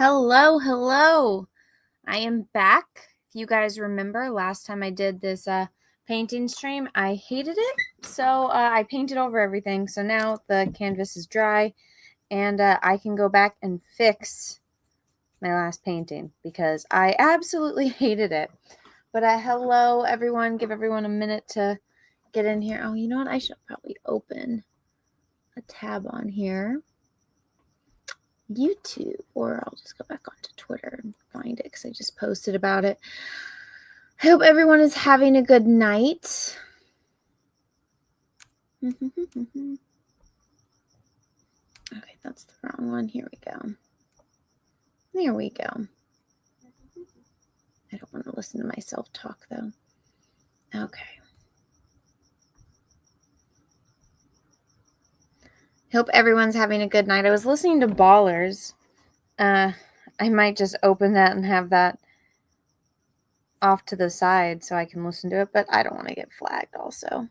Hello, hello. I am back. If you guys remember, last time I did this painting stream, I hated it. So I painted over everything. So now the canvas is dry and I can go back and fix my last painting because I absolutely hated it. But hello, everyone. Give everyone a minute to get in here. Oh, you know what? I should probably open a tab on here. YouTube, or I'll just go back onto Twitter and find it because I just posted about it. I hope everyone is having a good night. Okay, that's the wrong one. Here we go. There we go. I don't want to listen to myself talk though. Okay. Hope everyone's having a good night. I was listening to Ballers. I might just open that and have that off to the side so I can listen to it, but I don't want to get flagged also.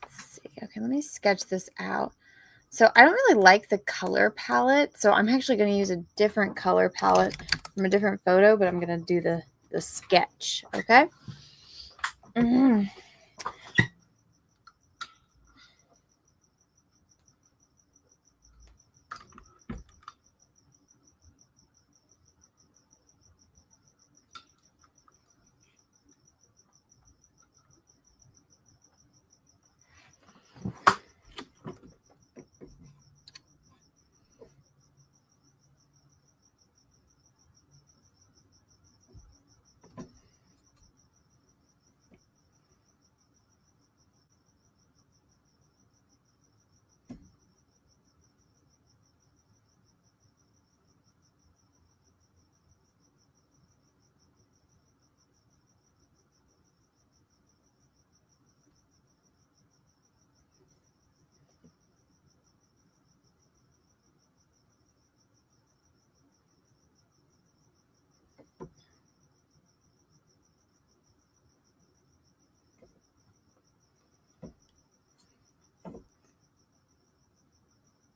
Let's see. Okay, let me sketch this out. So I don't really like the color palette, so I'm actually going to use a different color palette from a different photo, but I'm going to do the sketch, okay?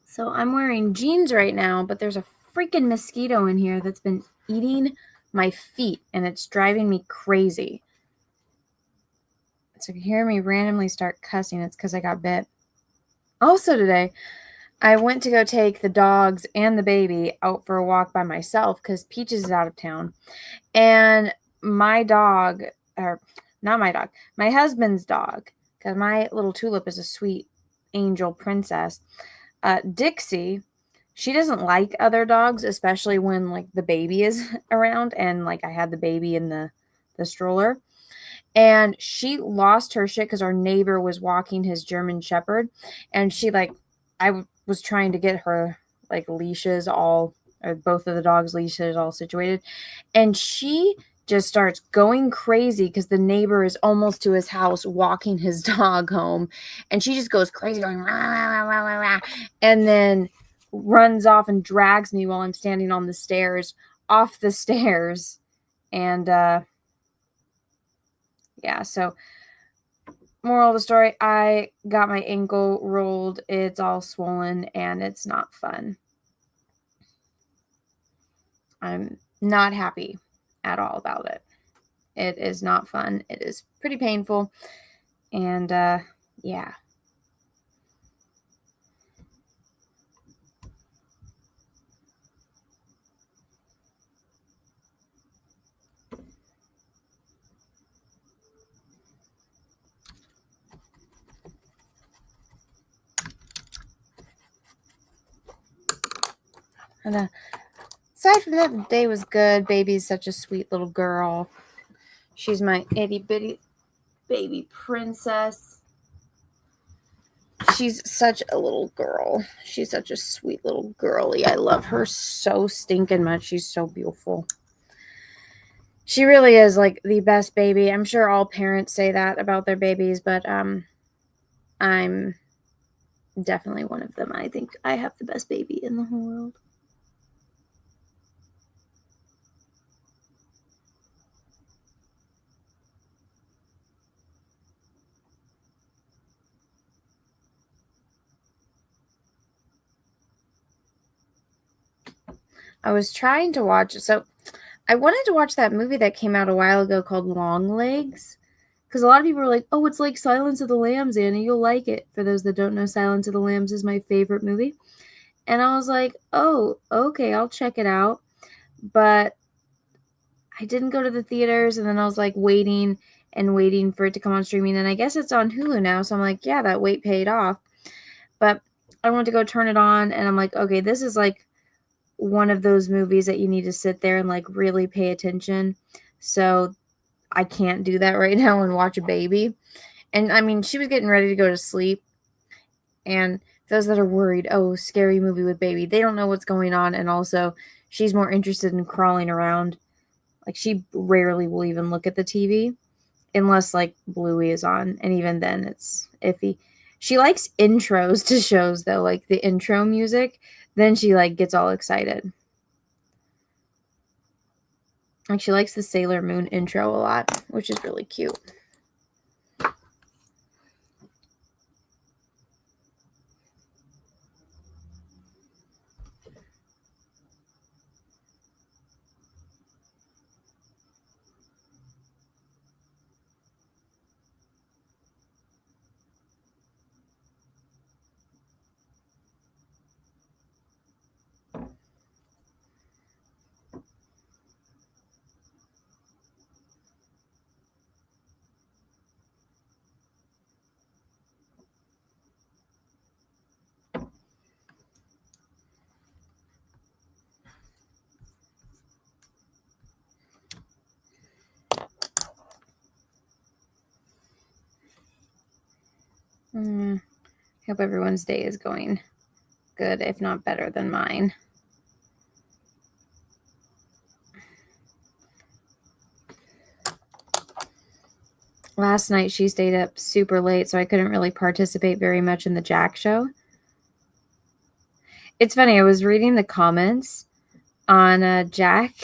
So I'm wearing jeans right now, but there's a freaking mosquito in here that's been eating my feet, and it's driving me crazy. So if you hear me randomly start cussing, it's because I got bit. Also today, I went to go take the dogs and the baby out for a walk by myself because Peaches is out of town. And my dog, or not my dog, my husband's dog, because my little Tulip is a sweet angel princess, Dixie, she doesn't like other dogs, especially when like the baby is around and like I had the baby in the stroller. And she lost her shit because our neighbor was walking his German Shepherd, and she was trying to get her like leashes all, or both of the dogs' leashes all situated, and she just starts going crazy because the neighbor is almost to his house walking his dog home, and she just goes crazy going rah, rah, rah, rah, rah, and then runs off and drags me while I'm standing on the stairs off the stairs. And yeah, so moral of the story, I got my ankle rolled. It's all swollen and it's not fun. I'm not happy at all about it. It is not fun. It is pretty painful. And yeah. And aside from that, the day was good. Baby's such a sweet little girl. She's my itty bitty baby princess. She's such a little girl. She's such a sweet little girly. I love her so stinking much. She's so beautiful. She really is like the best baby. I'm sure all parents say that about their babies, but I'm definitely one of them. I think I have the best baby in the whole world. I was trying to watch. So I wanted to watch that movie that came out a while ago called Long Legs. Because a lot of people are like, oh, it's like Silence of the Lambs, Anna. You'll like it. For those that don't know, Silence of the Lambs is my favorite movie. And I was like, oh, okay, I'll check it out. But I didn't go to the theaters, and then I was like waiting and waiting for it to come on streaming. And I guess it's on Hulu now. So I'm like, yeah, that wait paid off. But I went to go turn it on, and I'm like, okay, this is like one of those movies that you need to sit there and like really pay attention. So I can't do that right now and watch a baby. And I mean, she was getting ready to go to sleep. And those that are worried, oh, scary movie with baby, they don't know what's going on. And also, she's more interested in crawling around. Like, she rarely will even look at the TV unless like Bluey is on. And even then, it's iffy. She likes intros to shows, though, like the intro music. Then she like gets all excited. Like, she likes the Sailor Moon intro a lot, which is really cute. Hope everyone's day is going good, if not better than mine. Last night she stayed up super late, so I couldn't really participate very much in the Jack show. It's funny, I was reading the comments on Jack,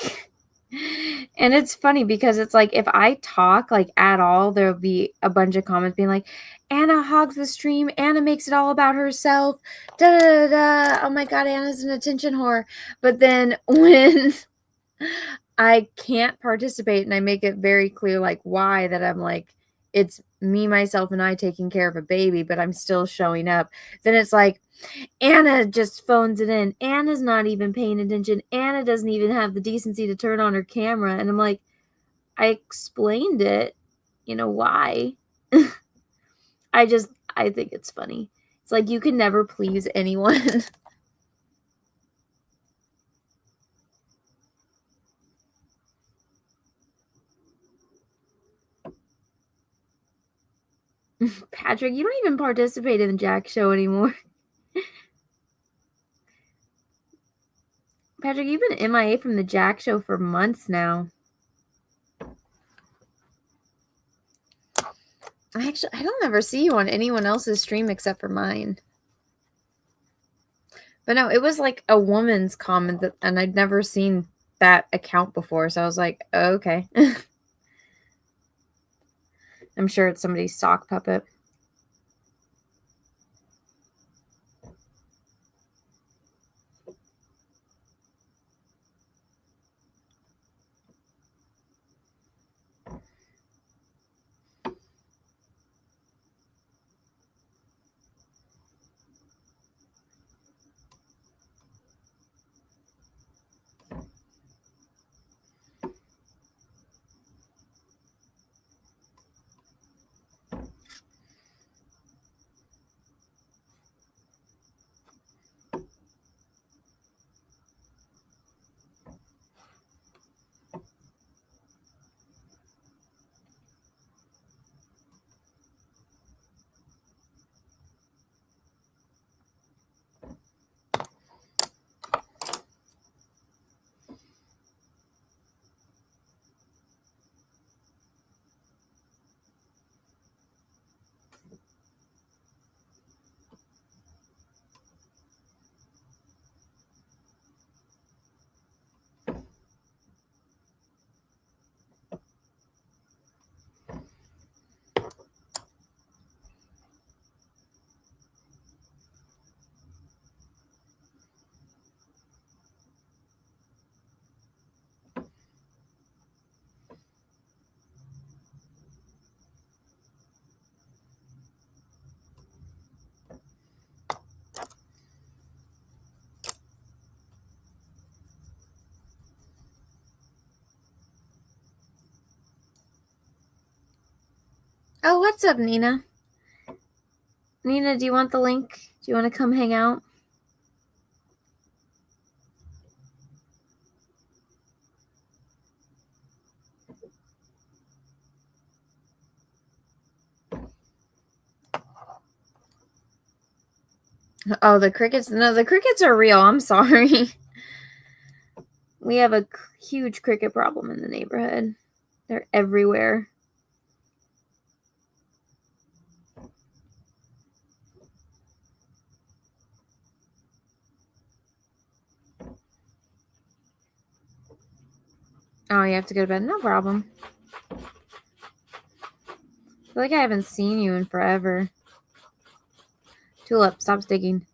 and it's funny because it's like if I talk like at all, there'll be a bunch of comments being like, Anna hogs the stream, Anna makes it all about herself, da da da da. Oh my god, Anna's an attention whore. But then when I can't participate and I make it very clear like why, that I'm like, it's me, myself, and I taking care of a baby, but I'm still showing up, then it's like, Anna just phones it in. Anna's not even paying attention. Anna doesn't even have the decency to turn on her camera. And I'm like, I explained it. You know why? I think it's funny. It's like you can never please anyone. Patrick, you don't even participate in the Jack show anymore. Patrick, you've been MIA from the Jack show for months now. I don't ever see you on anyone else's stream except for mine. But no, it was like a woman's comment that, and I'd never seen that account before, so I was like, oh, okay. I'm sure it's somebody's sock puppet. Oh, what's up, Nina? Nina, do you want the link? Do you want to come hang out? Oh, the crickets. No, the crickets are real. I'm sorry. We have a huge cricket problem in the neighborhood. They're everywhere. Oh, you have to go to bed? No problem. I feel like I haven't seen you in forever. Tulip, stop digging.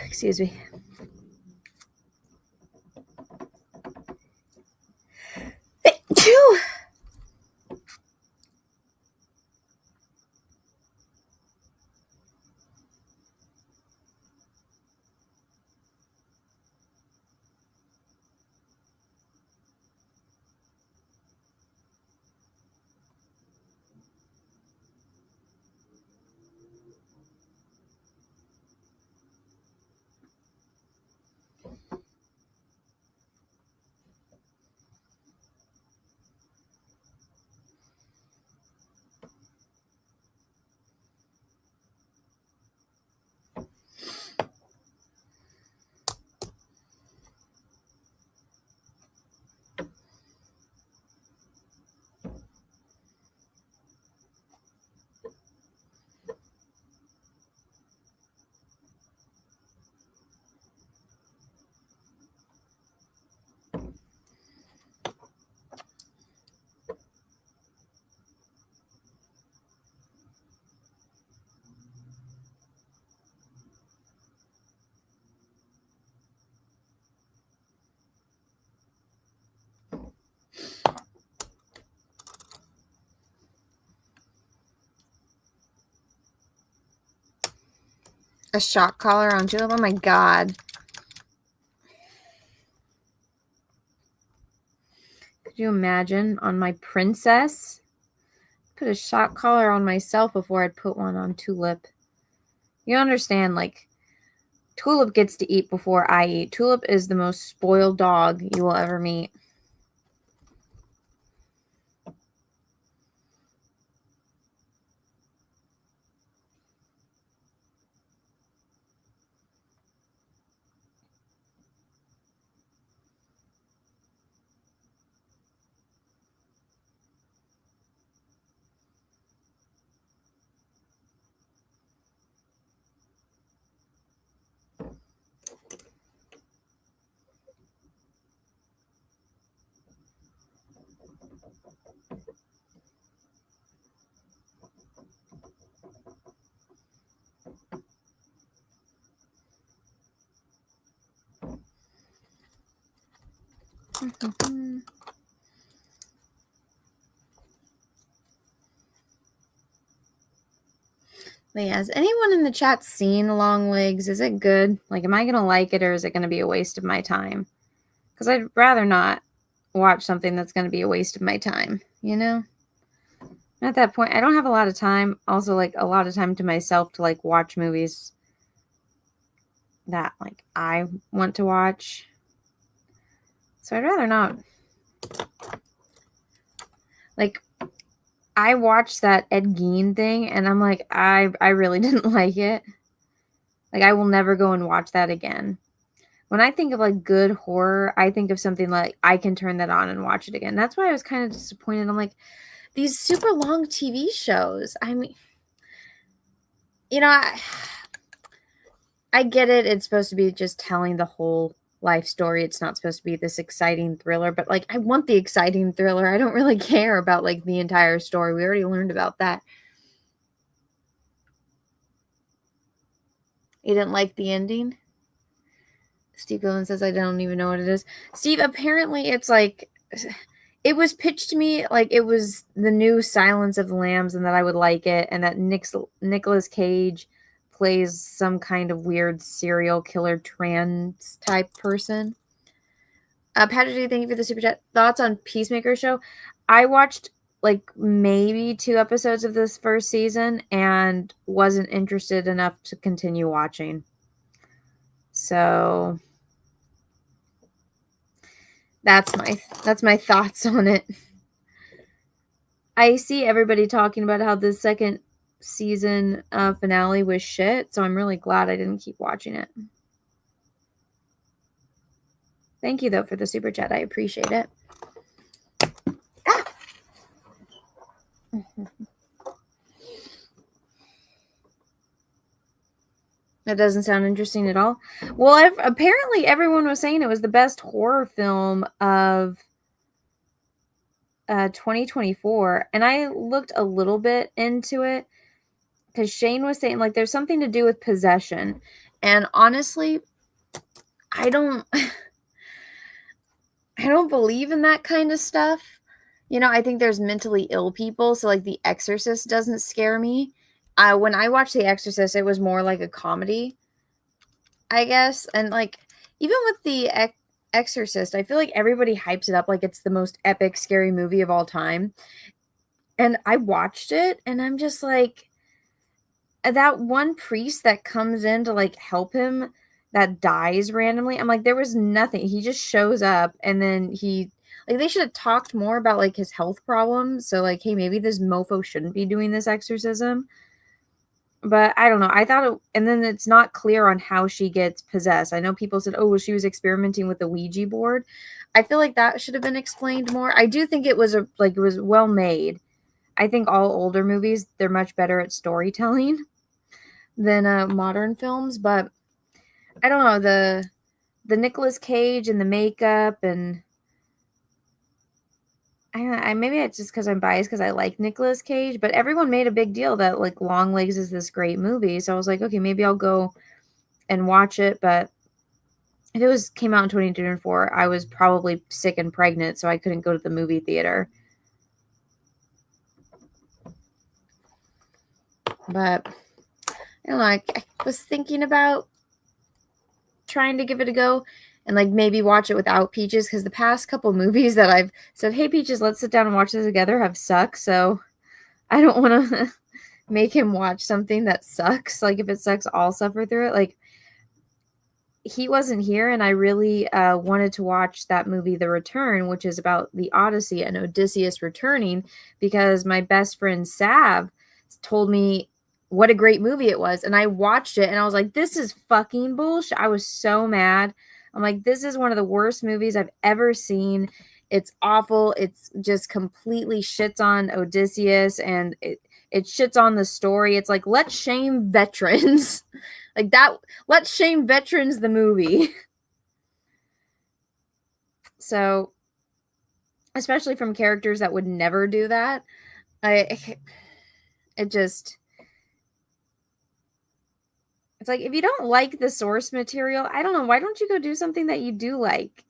Excuse me. A shock collar on Julep? Oh my god. Could you imagine on my princess? Put a shock collar on myself before I'd put one on Tulip. You understand, like, Tulip gets to eat before I eat. Tulip is the most spoiled dog you will ever meet. But yeah, has anyone in the chat seen Long Legs? Is it good? Like, am I going to like it or is it going to be a waste of my time? Because I'd rather not watch something that's going to be a waste of my time, you know? At that point, I don't have a lot of time. Also, like, a lot of time to myself to, like, watch movies that, like, I want to watch. So I'd rather not. Like, I watched that Ed Gein thing, and I'm like, I really didn't like it. Like, I will never go and watch that again. When I think of, like, good horror, I think of something like I can turn that on and watch it again. That's why I was kind of disappointed. I'm like, these super long TV shows. I mean, you know, I get it. It's supposed to be just telling the whole life story. It's not supposed to be this exciting thriller, but, like, I want the exciting thriller. I don't really care about, like, the entire story. We already learned about that. You didn't like the ending? Steve Golan says, I don't even know what it is. Steve, apparently it's like, it was pitched to me like it was the new Silence of the Lambs and that I would like it, and that Nicolas Cage plays some kind of weird serial killer trans type person. Patrick, thank you for the super chat. Thoughts on Peacemaker show? I watched like maybe 2 episodes of this first season and wasn't interested enough to continue watching. So that's my thoughts on it. I see everybody talking about how the second season finale was shit, so I'm really glad I didn't keep watching it. Thank you though for the super chat. I appreciate it. That doesn't sound interesting at all. Well, apparently everyone was saying it was the best horror film of 2024, and I looked a little bit into it because Shane was saying like there's something to do with possession, and honestly, I don't I don't believe in that kind of stuff. You know, I think there's mentally ill people, so like The Exorcist doesn't scare me. When I watched The Exorcist, it was more like a comedy, I guess, and like even with The Exorcist, I feel like everybody hypes it up like it's the most epic scary movie of all time. And I watched it and I'm just like that one priest that comes in to like help him that dies randomly. I'm like there was nothing. He just shows up and then he like they should have talked more about like his health problems. So like hey, maybe this mofo shouldn't be doing this exorcism. But I don't know. I thought it, and then it's not clear on how she gets possessed. I know people said, "Oh, well, she was experimenting with the Ouija board." I feel like that should have been explained more. I do think it was it was well made. I think all older movies they're much better at storytelling than modern films. But I don't know the Nicolas Cage and the makeup and I maybe it's just because I'm biased because I like Nicolas Cage, but everyone made a big deal that like Longlegs is this great movie. So I was like, okay, maybe I'll go and watch it. But if it was came out in 2024, I was probably sick and pregnant, so I couldn't go to the movie theater. But I don't know. I was thinking about trying to give it a go and like maybe watch it without Peaches because the past couple movies that I've said, "Hey Peaches, let's sit down and watch this together," have sucked. So I don't want to make him watch something that sucks. Like if it sucks, I'll suffer through it. Like he wasn't here, and I really wanted to watch that movie, The Return, which is about the Odyssey and Odysseus returning, because my best friend Sav told me what a great movie it was, and I watched it, and I was like, "This is fucking bullshit." I was so mad. I'm like, "This is one of the worst movies I've ever seen. It's awful. It's just completely shits on Odysseus, and it shits on the story. It's like let's shame veterans." Like that, let's shame veterans the movie. So, especially from characters that would never do that. I it just it's like if you don't like the source material, I don't know, why don't you go do something that you do like?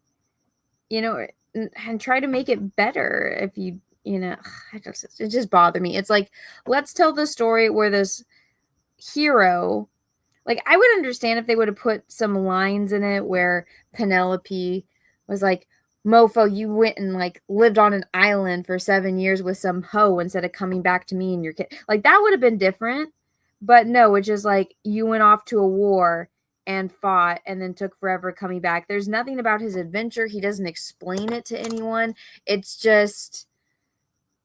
You know, and try to make it better if you know, it just bothered me. It's like let's tell the story where this hero like I would understand if they would have put some lines in it where Penelope was like, "Mofo, you went and like lived on an island for 7 years with some hoe instead of coming back to me and your kid." Like that would have been different. But no, it's just like you went off to a war and fought and then took forever coming back. There's nothing about his adventure. He doesn't explain it to anyone. It's just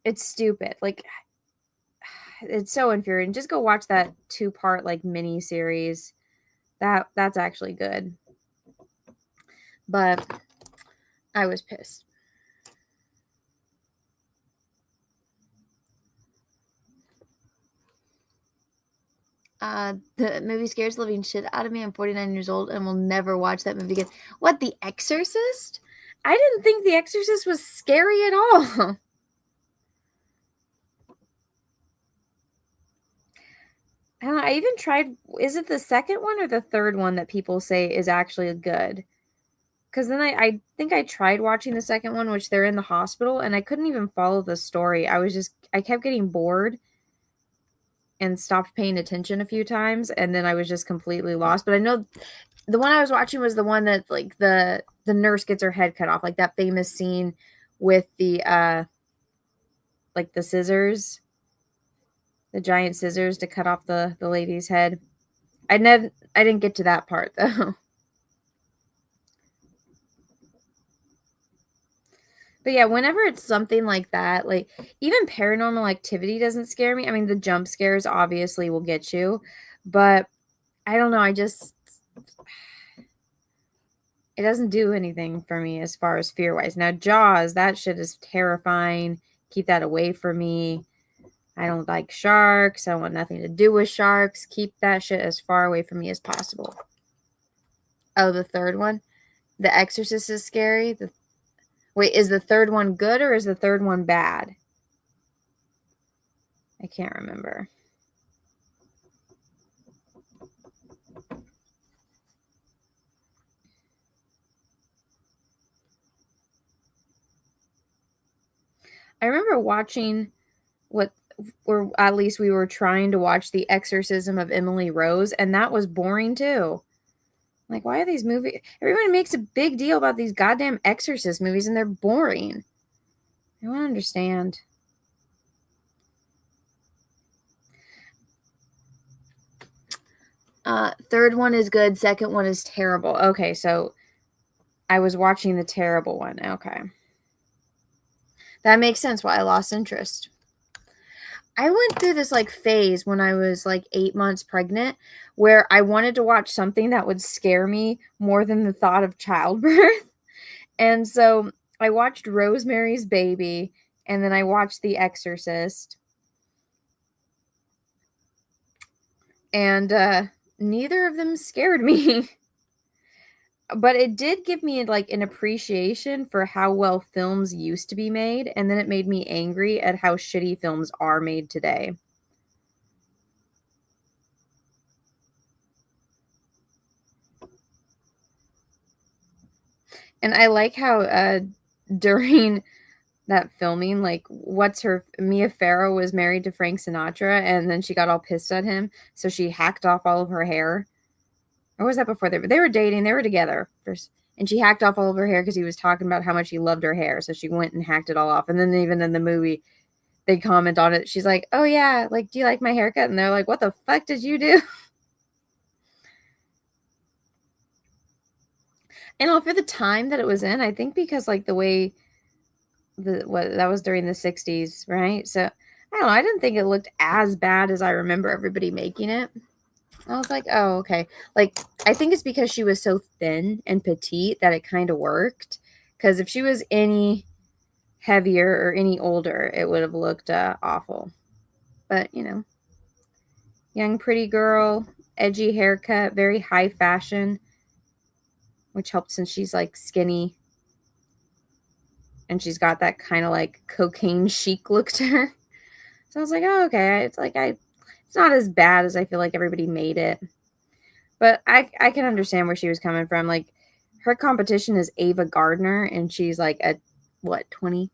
it's stupid. Like it's so infuriating. Just go watch that 2-part like mini series. That's actually good. But I was pissed. The movie scares the living shit out of me. I'm 49 years old and will never watch that movie again. What, The Exorcist? I didn't think The Exorcist was scary at all. I don't know, I even tried. Is it the second one or the third one that people say is actually good? Because then I think I tried watching the second one, which they're in the hospital, and I couldn't even follow the story. I kept getting bored and stopped paying attention a few times, and then I was just completely lost. But I know The one I was watching was the one that like the nurse gets her head cut off, like that famous scene with the like the scissors, the giant scissors to cut off the lady's head. I didn't get to that part though. But yeah, whenever it's something like that, like even Paranormal Activity doesn't scare me. I mean, the jump scares obviously will get you, but I don't know, it doesn't do anything for me as far as fear-wise. Now, Jaws, that shit is terrifying. Keep that away from me. I don't like sharks. I want nothing to do with sharks. Keep that shit as far away from me as possible. Oh, the third one? The Exorcist is scary? Wait, is the third one good or is the third one bad? I can't remember. I remember watching or at least we were trying to watch The Exorcism of Emily Rose, and that was boring too. Like, why are these movies? Everyone makes a big deal about these goddamn Exorcist movies, and they're boring. I don't understand. Third one is good. Second one is terrible. Okay, so I was watching the terrible one. Okay. That makes sense why I lost interest. I went through this like phase when I was like 8 months pregnant where I wanted to watch something that would scare me more than the thought of childbirth. And so I watched Rosemary's Baby and then I watched The Exorcist. And neither of them scared me. But it did give me like an appreciation for how well films used to be made, and then it made me angry at how shitty films are made today. And I like how during that filming, like what's her Mia Farrow was married to Frank Sinatra and then she got all pissed at him, so she hacked off all of her hair. Or was that before they were dating, they were together first. And she hacked off all of her hair because he was talking about how much he loved her hair. So she went and hacked it all off. And then even in the movie, they comment on it. She's like, "Oh yeah, like, do you like my haircut?" And they're like, "What the fuck did you do?" And for the time that it was in, I think because like the way what that was during the 60s, right? So I don't know. I didn't think it looked as bad as I remember everybody making it. I was like, oh, okay. Like, I think it's because she was so thin and petite that it kind of worked. Because if she was any heavier or any older, it would have looked awful. But, young, pretty girl, edgy haircut, very high fashion, which helps since she's like skinny and she's got that kind of like cocaine chic look to her. So I was like, oh, okay. It's not as bad as I feel like everybody made it. But I can understand where she was coming from. Like, her competition is Ava Gardner, and she's like at what, 20?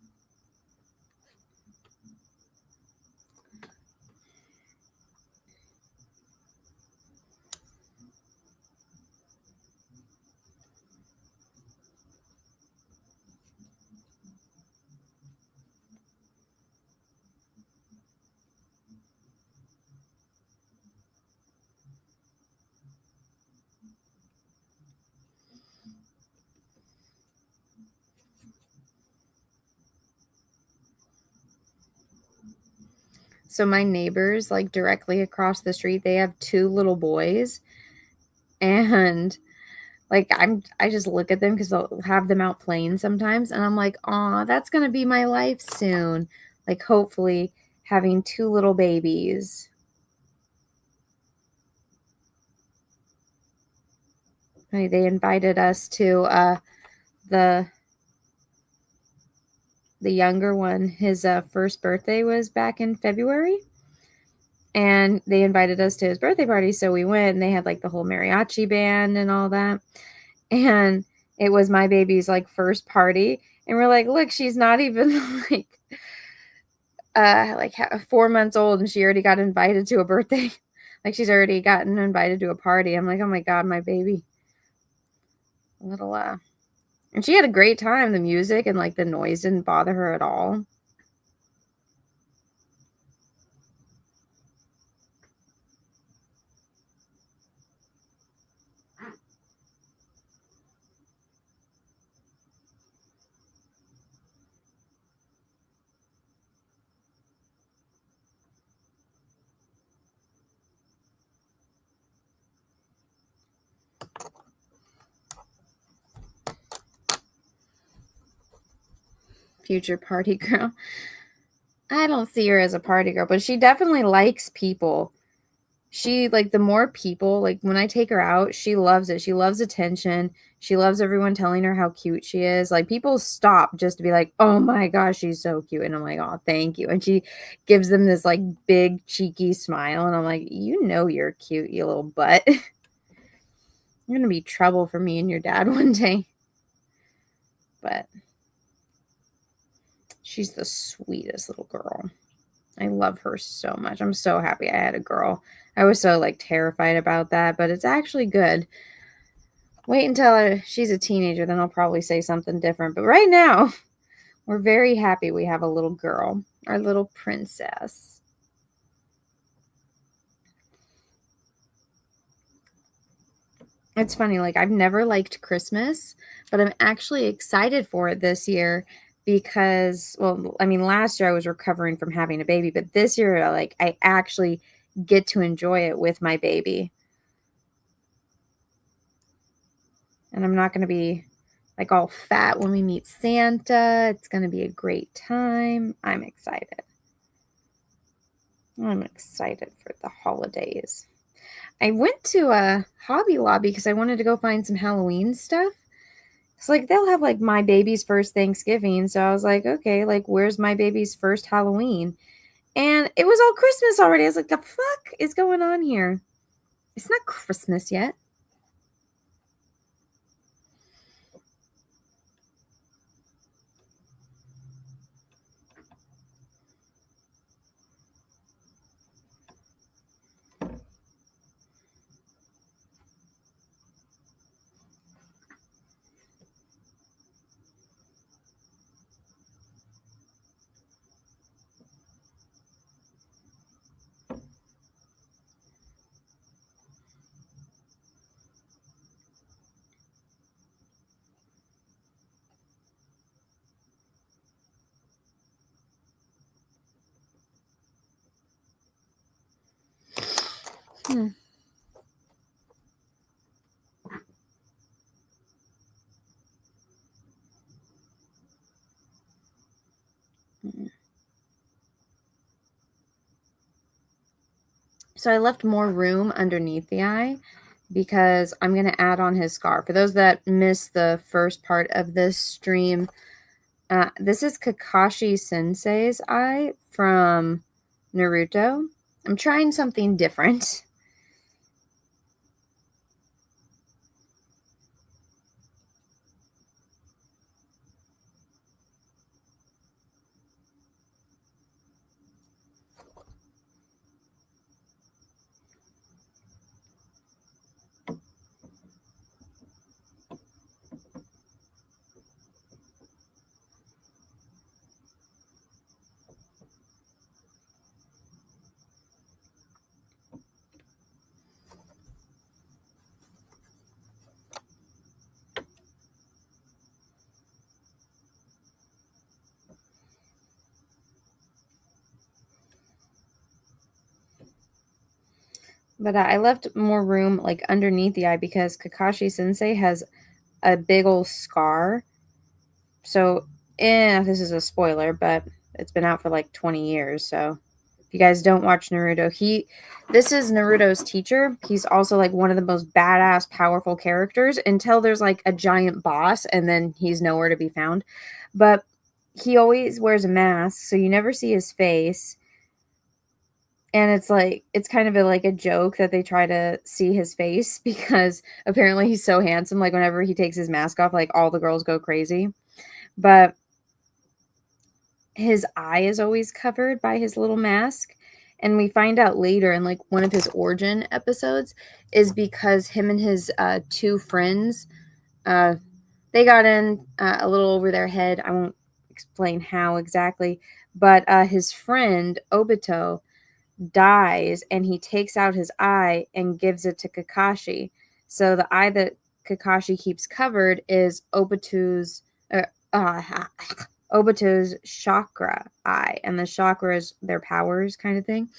So my neighbors, like directly across the street, they have two little boys, and like I just look at them because they'll have them out playing sometimes, and I'm like, "Aw, that's gonna be my life soon." Like, hopefully having two little babies. They invited us to the the younger one. His first birthday was back in February, and they invited us to his birthday party, so we went, and they had like the whole mariachi band and all that, and it was my baby's like first party, and we're like, look, she's not even like 4 months old and she already got invited to a birthday. Like, she's already gotten invited to a party. I'm like, oh my god, my baby. little and she had a great time. The music and like the noise didn't bother her at all. Future party girl. I don't see her as a party girl, but she definitely likes people. She, like, the more people, like, when I take her out, she loves it. She loves attention. She loves everyone telling her how cute she is. Like, people stop just to be like, "Oh my gosh, she's so cute." And I'm like, "Oh, thank you." And she gives them this, like, big cheeky smile, and I'm like, "You know you're cute, you little butt." You're gonna be trouble for me and your dad one day. But she's the sweetest little girl. I love her so much. I'm so happy I had a girl. I was so, like, terrified about that, but it's actually good. Wait until she's a teenager, then I'll probably say something different. But right now, we're very happy we have a little girl, our little princess. It's funny, like, I've never liked Christmas, but I'm actually excited for it this year because, well, I mean, last year I was recovering from having a baby, but this year, like, I actually get to enjoy it with my baby. And I'm not going to be like all fat when we meet Santa. It's going to be a great time. I'm excited. I'm excited for the holidays. I went to a Hobby Lobby because I wanted to go find some Halloween stuff. It's like they'll have like my baby's first Thanksgiving. So I was like, okay, like where's my baby's first Halloween? And it was all Christmas already. I was like, the fuck is going on here? It's not Christmas yet. Hmm. So I left more room underneath the eye because I'm going to add on his scar. For those that missed the first part of this stream, this is Kakashi Sensei's eye from Naruto. I'm trying something different. But I left more room like underneath the eye because Kakashi Sensei has a big old scar. So, this is a spoiler, but it's been out for like 20 years. So, if you guys don't watch Naruto, this is Naruto's teacher. He's also like one of the most badass, powerful characters until there's like a giant boss and then he's nowhere to be found. But he always wears a mask, so you never see his face. And it's like it's kind of like a joke that they try to see his face because apparently he's so handsome. Like whenever he takes his mask off, like all the girls go crazy. But his eye is always covered by his little mask. And we find out later in like one of his origin episodes is because him and his two friends They got in a little over their head. I won't explain how exactly, but his friend Obito dies, and he takes out his eye and gives it to Kakashi. So the eye that Kakashi keeps covered is Obito's chakra eye, and the chakra is their powers kind of thing.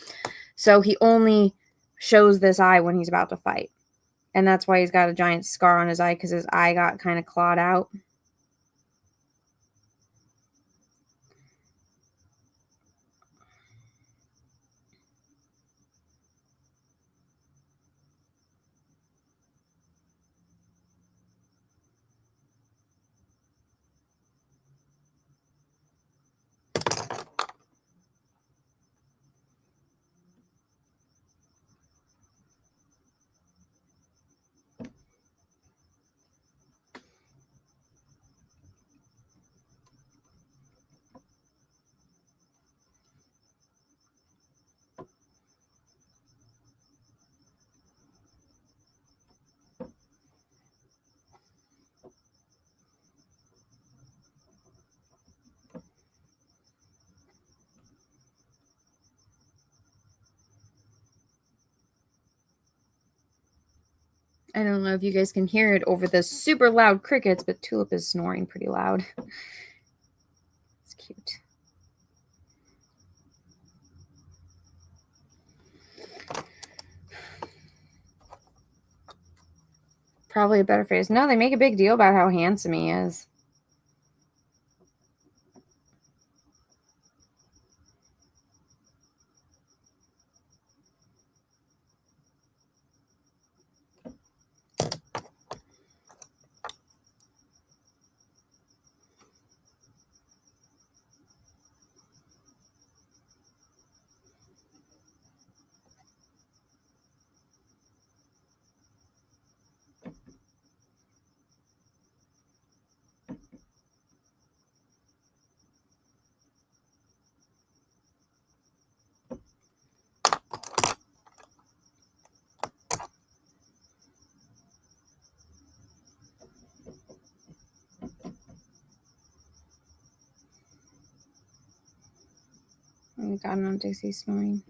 So he only shows this eye when he's about to fight. And that's why he's got a giant scar on his eye, because his eye got kind of clawed out. I don't know if you guys can hear it over the super loud crickets, but Tulip is snoring pretty loud. It's cute. Probably a better face. No, they make a big deal about how handsome he is. Oh God, no, Dixie's snoring.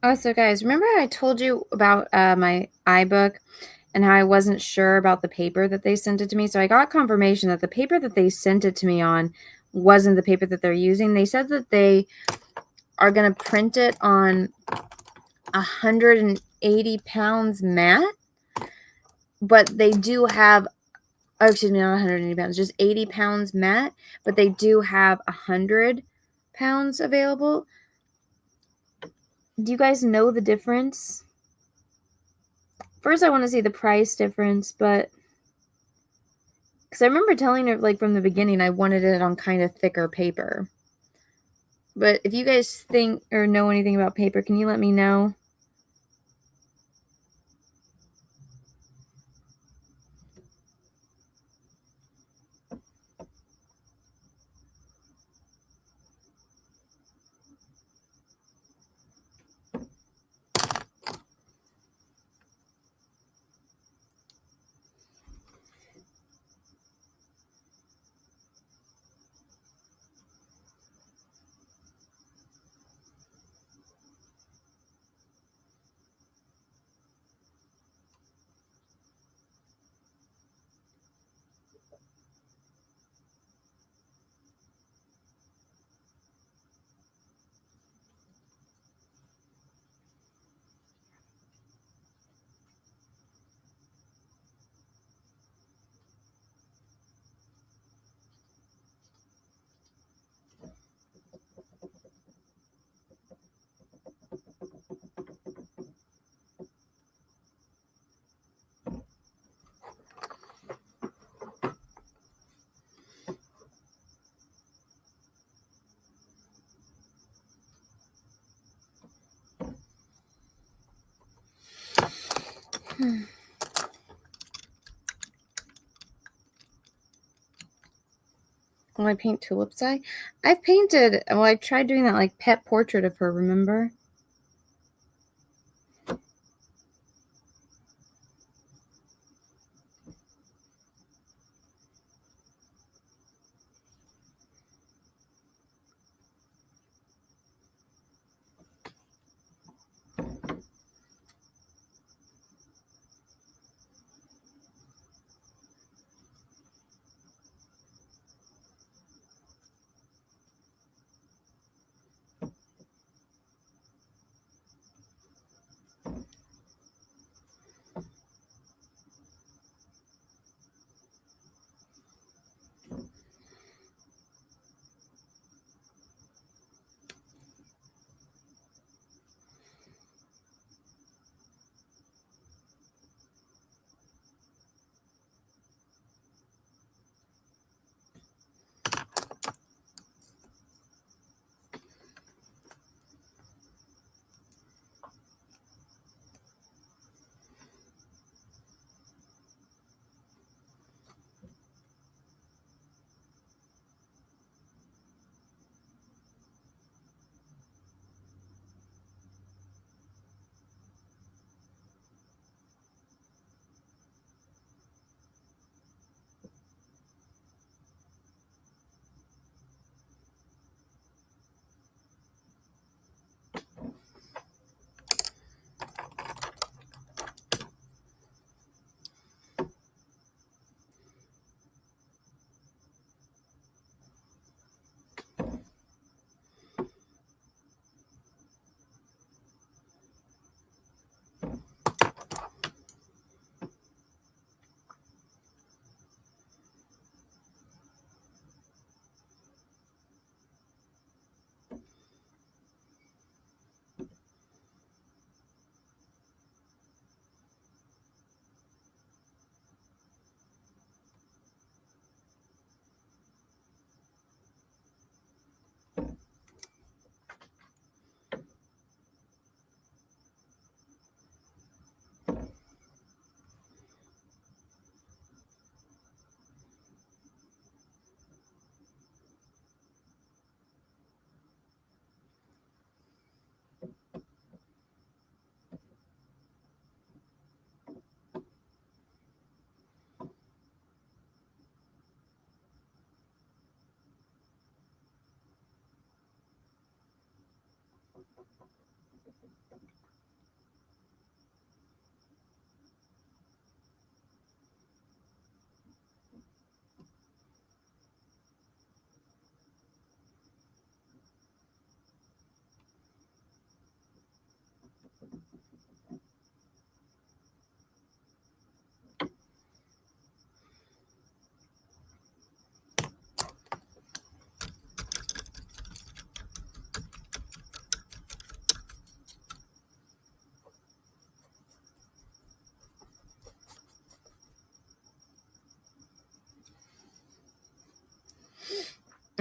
Also, guys, remember I told you about my iBook and how I wasn't sure about the paper that they sent it to me? So I got confirmation that the paper that they sent it to me on wasn't the paper that they're using. They said that they are going to print it on 180 pounds matte, but they do have Oh, excuse me, not 180 pounds, just 80 pounds mat, but they do have 100 pounds available. Do you guys know the difference? First, I want to see the price difference, but because I remember telling her, like, from the beginning, I wanted it on kind of thicker paper. But if you guys think or know anything about paper, can you let me know? When I paint Tulip's eye, I've painted, well, I tried doing that, like, pet portrait of her, remember?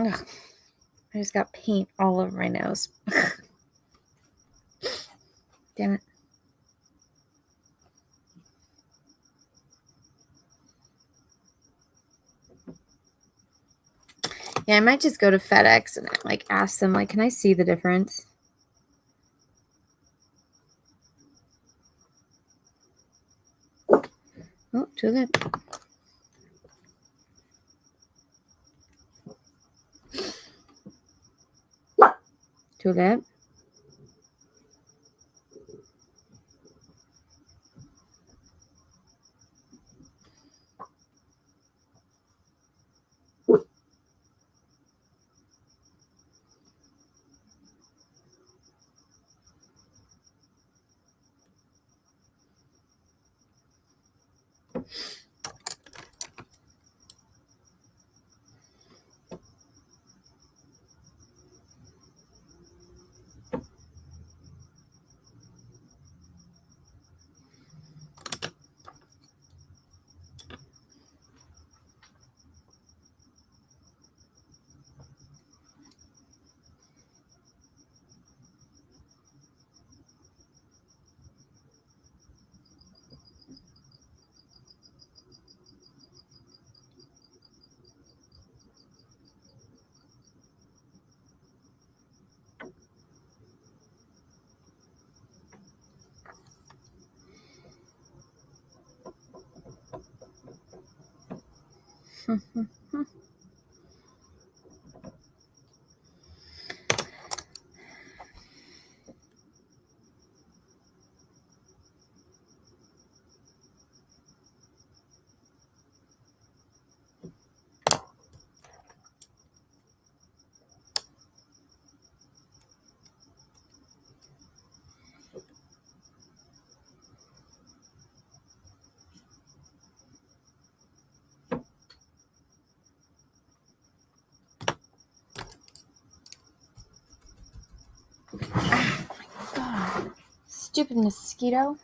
Ugh, I just got paint all over my nose. Damn it. Yeah, I might just go to FedEx and like ask them, like, can I see the difference? Oh, tulip. Tulip. Oh my God. Stupid mosquito.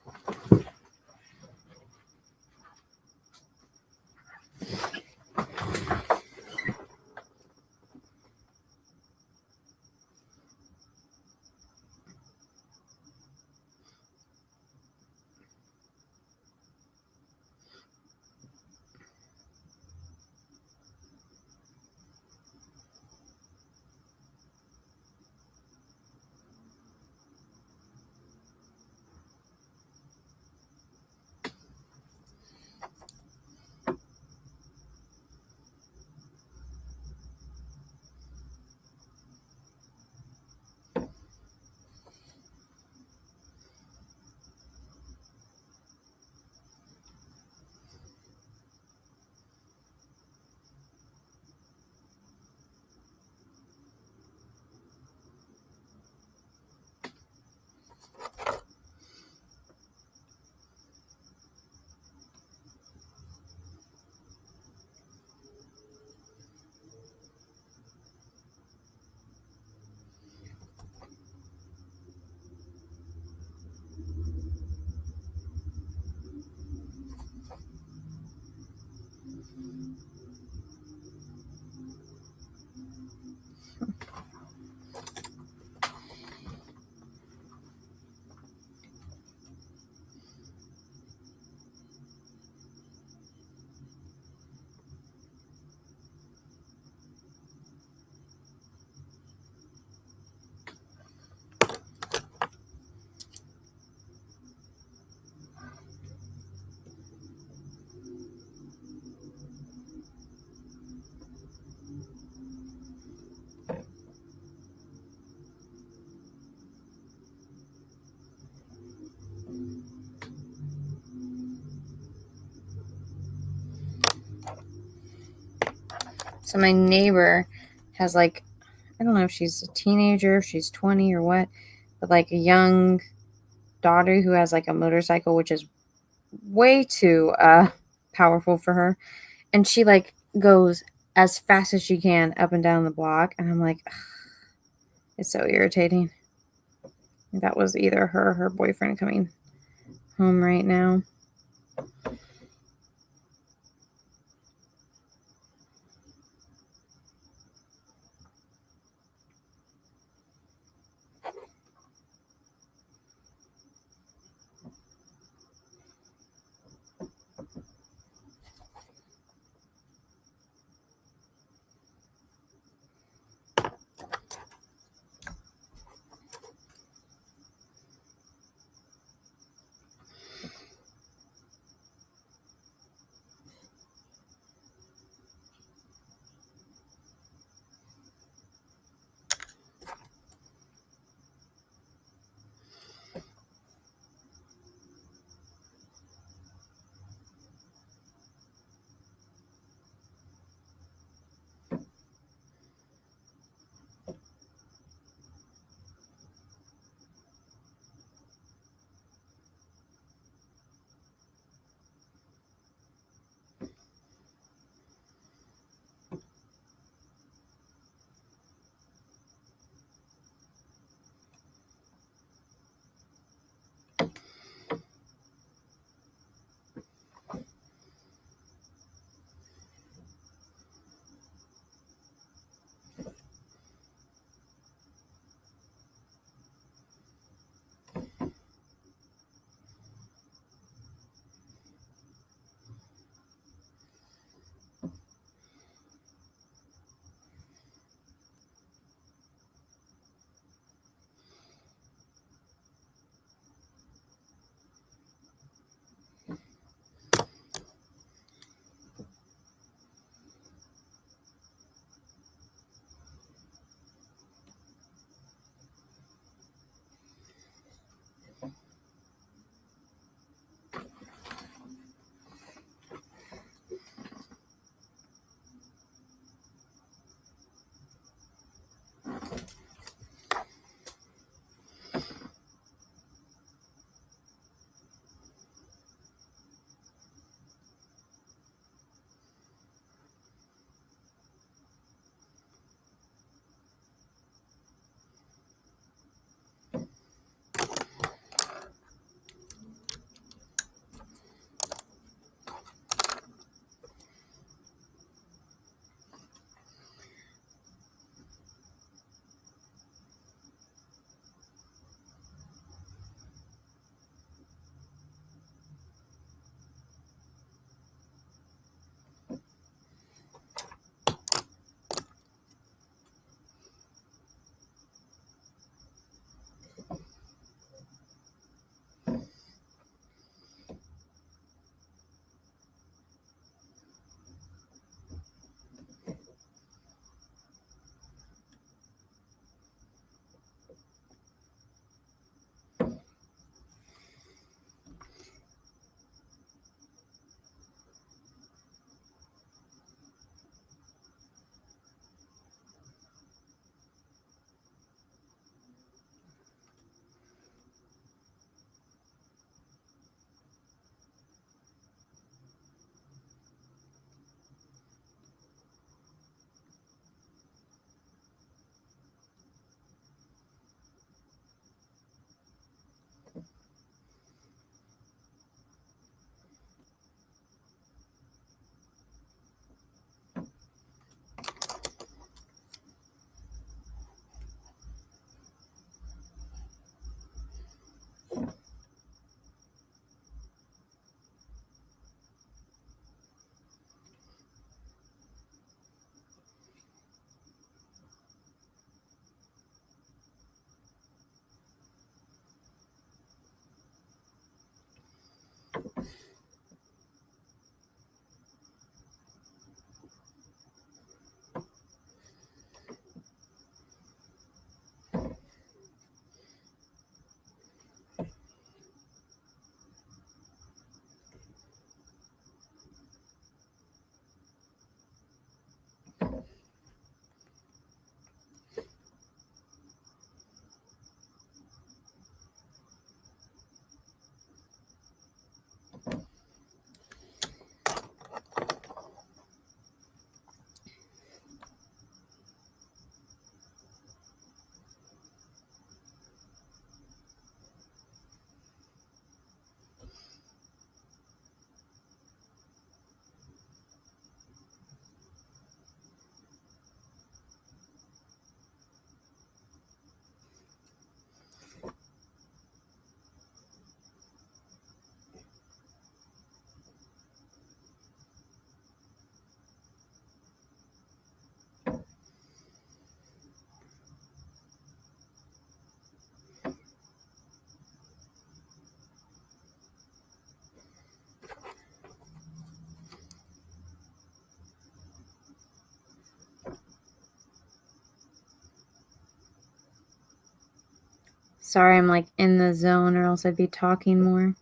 So my neighbor has like, I don't know if she's a teenager, if she's 20 or what, but like a young daughter who has like a motorcycle, which is way too powerful for her. And she like goes as fast as she can up and down the block. And I'm like, ugh, it's so irritating. That was either her or her boyfriend coming home right now. Sorry, I'm like in the zone, or else I'd be talking more.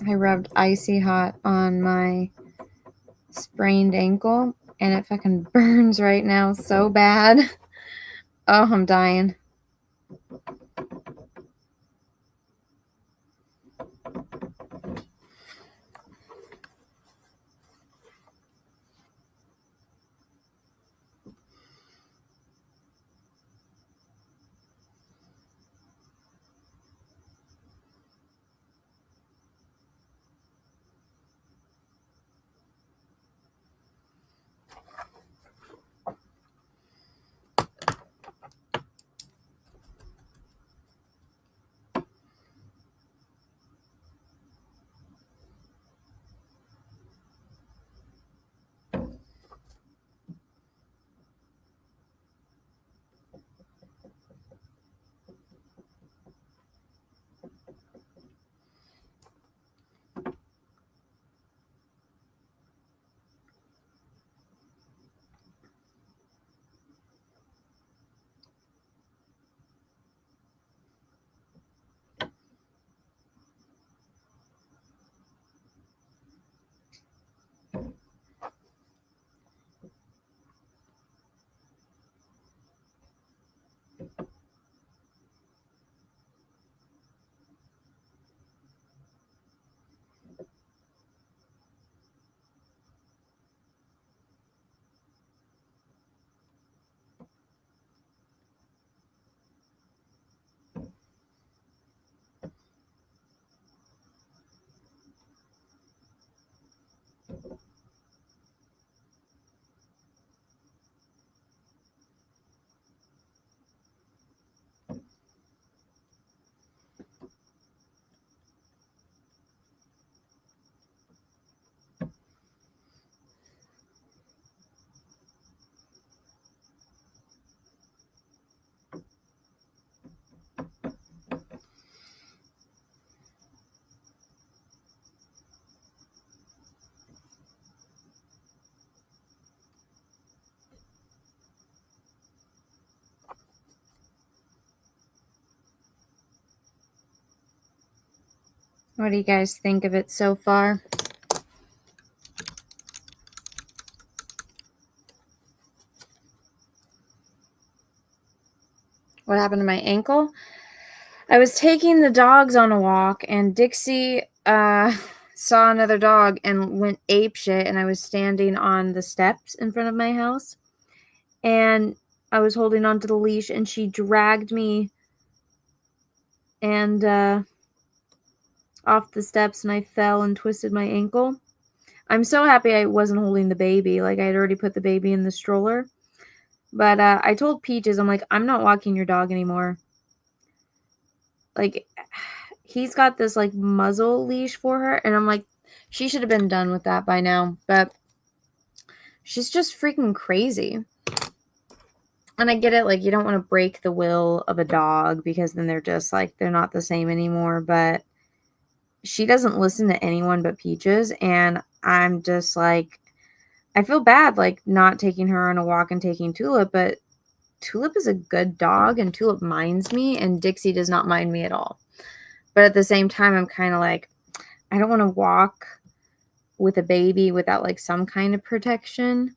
I rubbed icy hot on my sprained ankle, and it fucking burns right now so bad. Oh, I'm dying. What do you guys think of it so far? What happened to my ankle? I was taking the dogs on a walk, and Dixie saw another dog and went apeshit, and I was standing on the steps in front of my house, and I was holding onto the leash, and she dragged me and off the steps, and I fell and twisted my ankle. I'm so happy I wasn't holding the baby. Like, I had already put the baby in the stroller. But I told Peaches, I'm like, I'm not walking your dog anymore. Like, he's got this, like, muzzle leash for her. And I'm like, she should have been done with that by now. But she's just freaking crazy. And I get it. Like, you don't want to break the will of a dog because then they're just, like, they're not the same anymore. But she doesn't listen to anyone but Peaches. And I'm just, like, I feel bad, like, not taking her on a walk and taking Tulip. But Tulip is a good dog, and Tulip minds me, and Dixie does not mind me at all. But at the same time, I'm kind of like, I don't want to walk with a baby without, like, some kind of protection.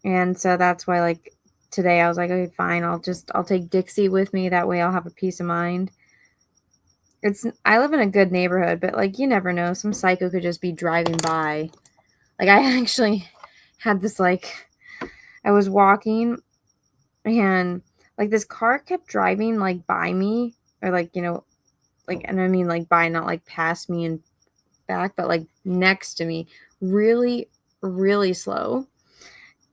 And so that's why, like, today I was like, okay, fine, I'll take Dixie with me. That way I'll have a peace of mind. I live in a good neighborhood, but, like, you never know. Some psycho could just be driving by. Like, I actually had this, like, I was walking, and, like, this car kept driving, like, by me, or, like, you know, like, and I mean, like, by, not, like, past me and back, but, like, next to me, really, really slow.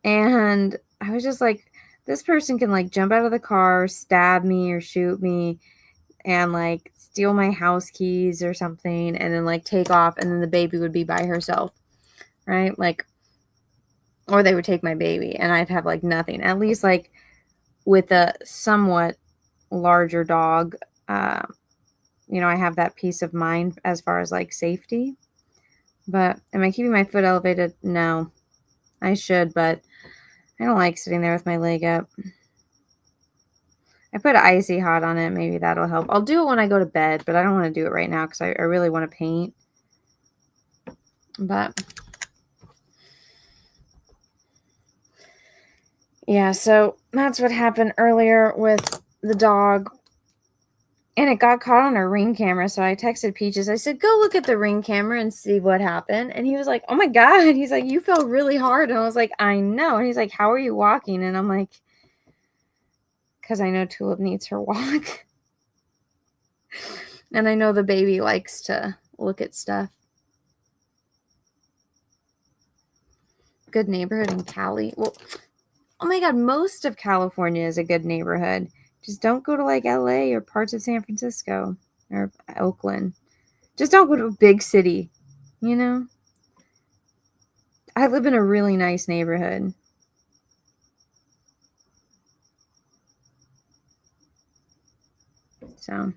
And I was just like, this person can, like, jump out of the car, stab me or shoot me, and, like, steal my house keys or something, and then, like, take off, and then the baby would be by herself, right? Like, or they would take my baby, and I'd have, like, nothing. At least, like, with a somewhat larger dog, you know, I have that peace of mind as far as, like, safety. But am I keeping my foot elevated? No. I should, but I don't like sitting there with my leg up. I put Icy Hot on it. Maybe that'll help. I'll do it when I go to bed, but I don't want to do it right now because I really want to paint. But yeah, so that's what happened earlier with the dog. And it got caught on a Ring camera. So I texted Peaches. I said, go look at the Ring camera and see what happened. And he was like, oh my God. He's like, you fell really hard. And I was like, I know. And he's like, how are you walking? And I'm like, because I know Tulip needs her walk. And I know the baby likes to look at stuff. Good neighborhood in Cali. Well, oh my God, most of California is a good neighborhood. Just don't go to, like, LA or parts of San Francisco or Oakland. Just don't go to a big city, you know? I live in a really nice neighborhood. So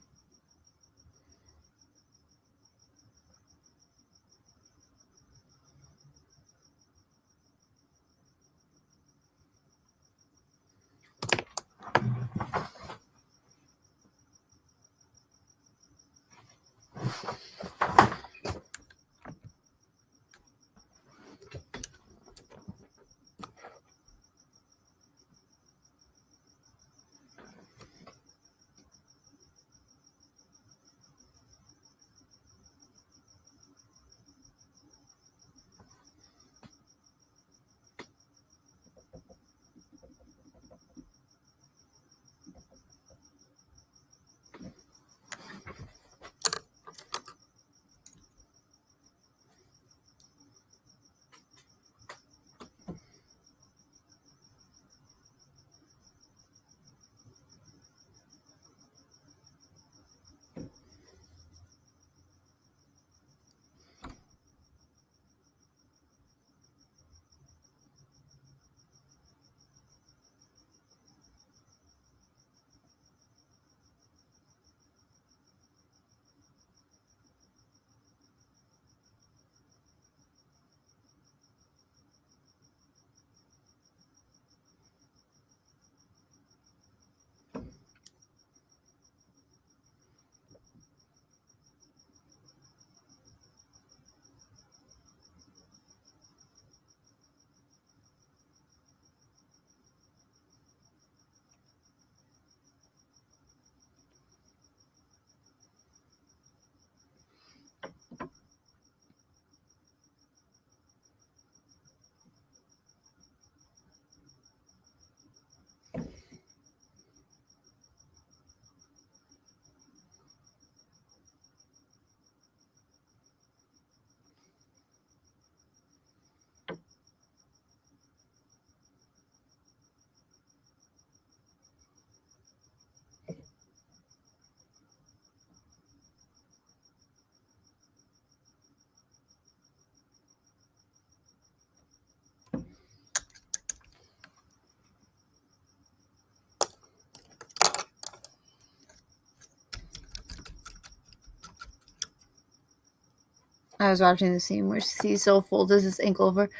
I was watching the scene where Cecil folds his ankle over.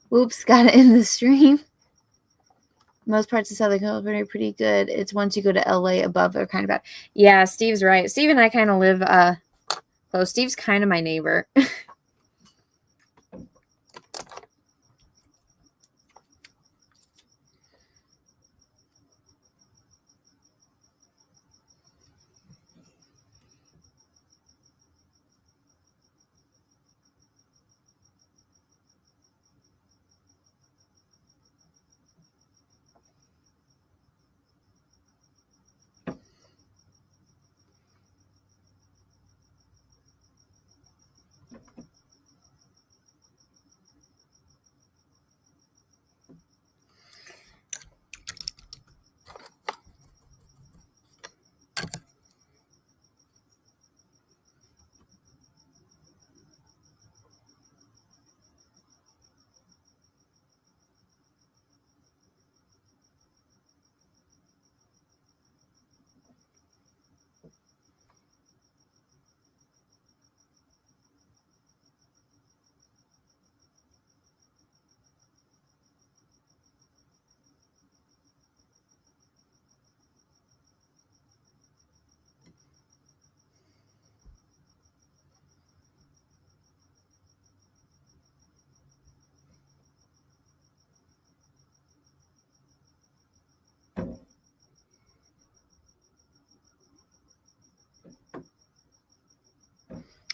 Whoops, gotta end the stream. Most parts of Southern California are pretty good. It's once you go to LA above, they're kind of bad. Yeah, Steve's right. Steve and I kind of live close. Steve's kind of my neighbor.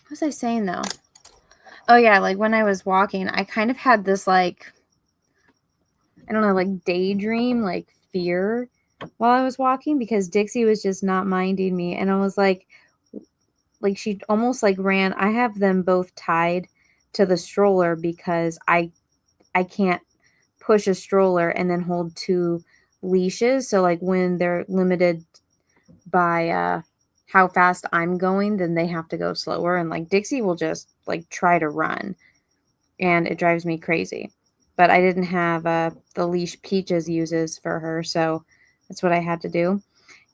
What was I saying though? Oh yeah, like when I was walking, I kind of had this like, I don't know, like daydream, like fear while I was walking because Dixie was just not minding me. And I was like she almost like ran. I have them both tied to the stroller because I can't push a stroller and then hold two leashes. So like when they're limited by how fast I'm going, then they have to go slower. And like Dixie will just like try to run, and it drives me crazy. But I didn't have the leash Peaches uses for her, so that's what I had to do.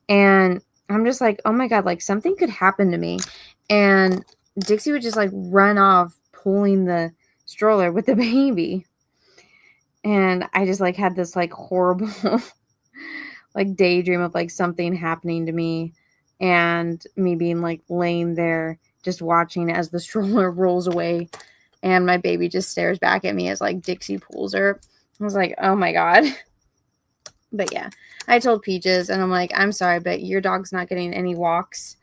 And I'm just like, oh my God, like something could happen to me. And Dixie would just like run off pulling the stroller with the baby. And I just like had this like horrible like daydream of like something happening to me and me being like laying there just watching as the stroller rolls away and my baby just stares back at me as like Dixie pulls her. I was like, oh my God. But yeah, I told Peaches and I'm like, I'm sorry, but your dog's not getting any walks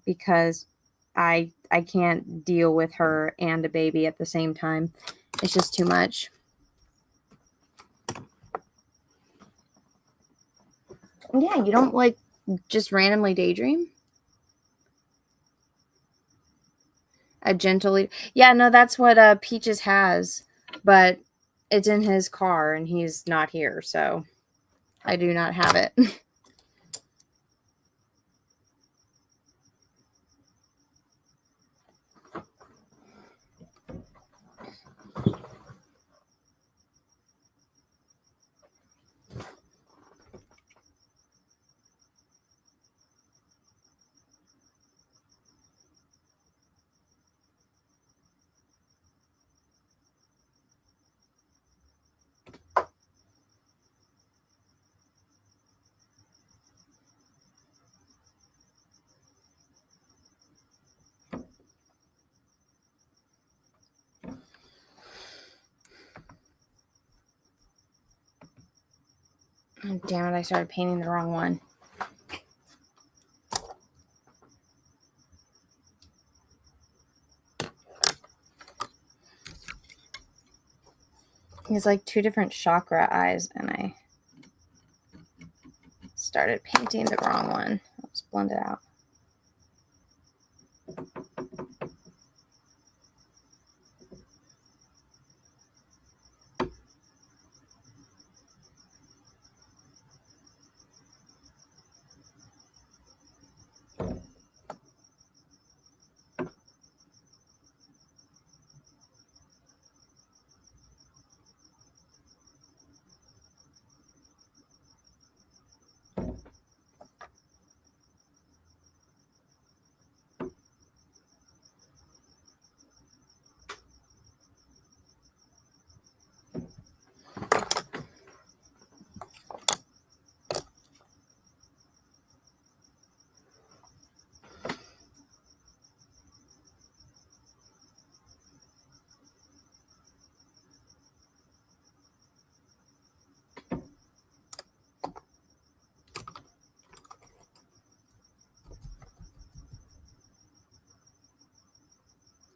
because I can't deal with her and a baby at the same time. It's just too much. Yeah, you don't like just randomly daydream? A gentle, yeah, no, that's what Peaches has, but it's in his car and he's not here, so I do not have it. Oh, damn it, I started painting the wrong one. He's like two different chakra eyes, and I started painting the wrong one. Let's blend it out.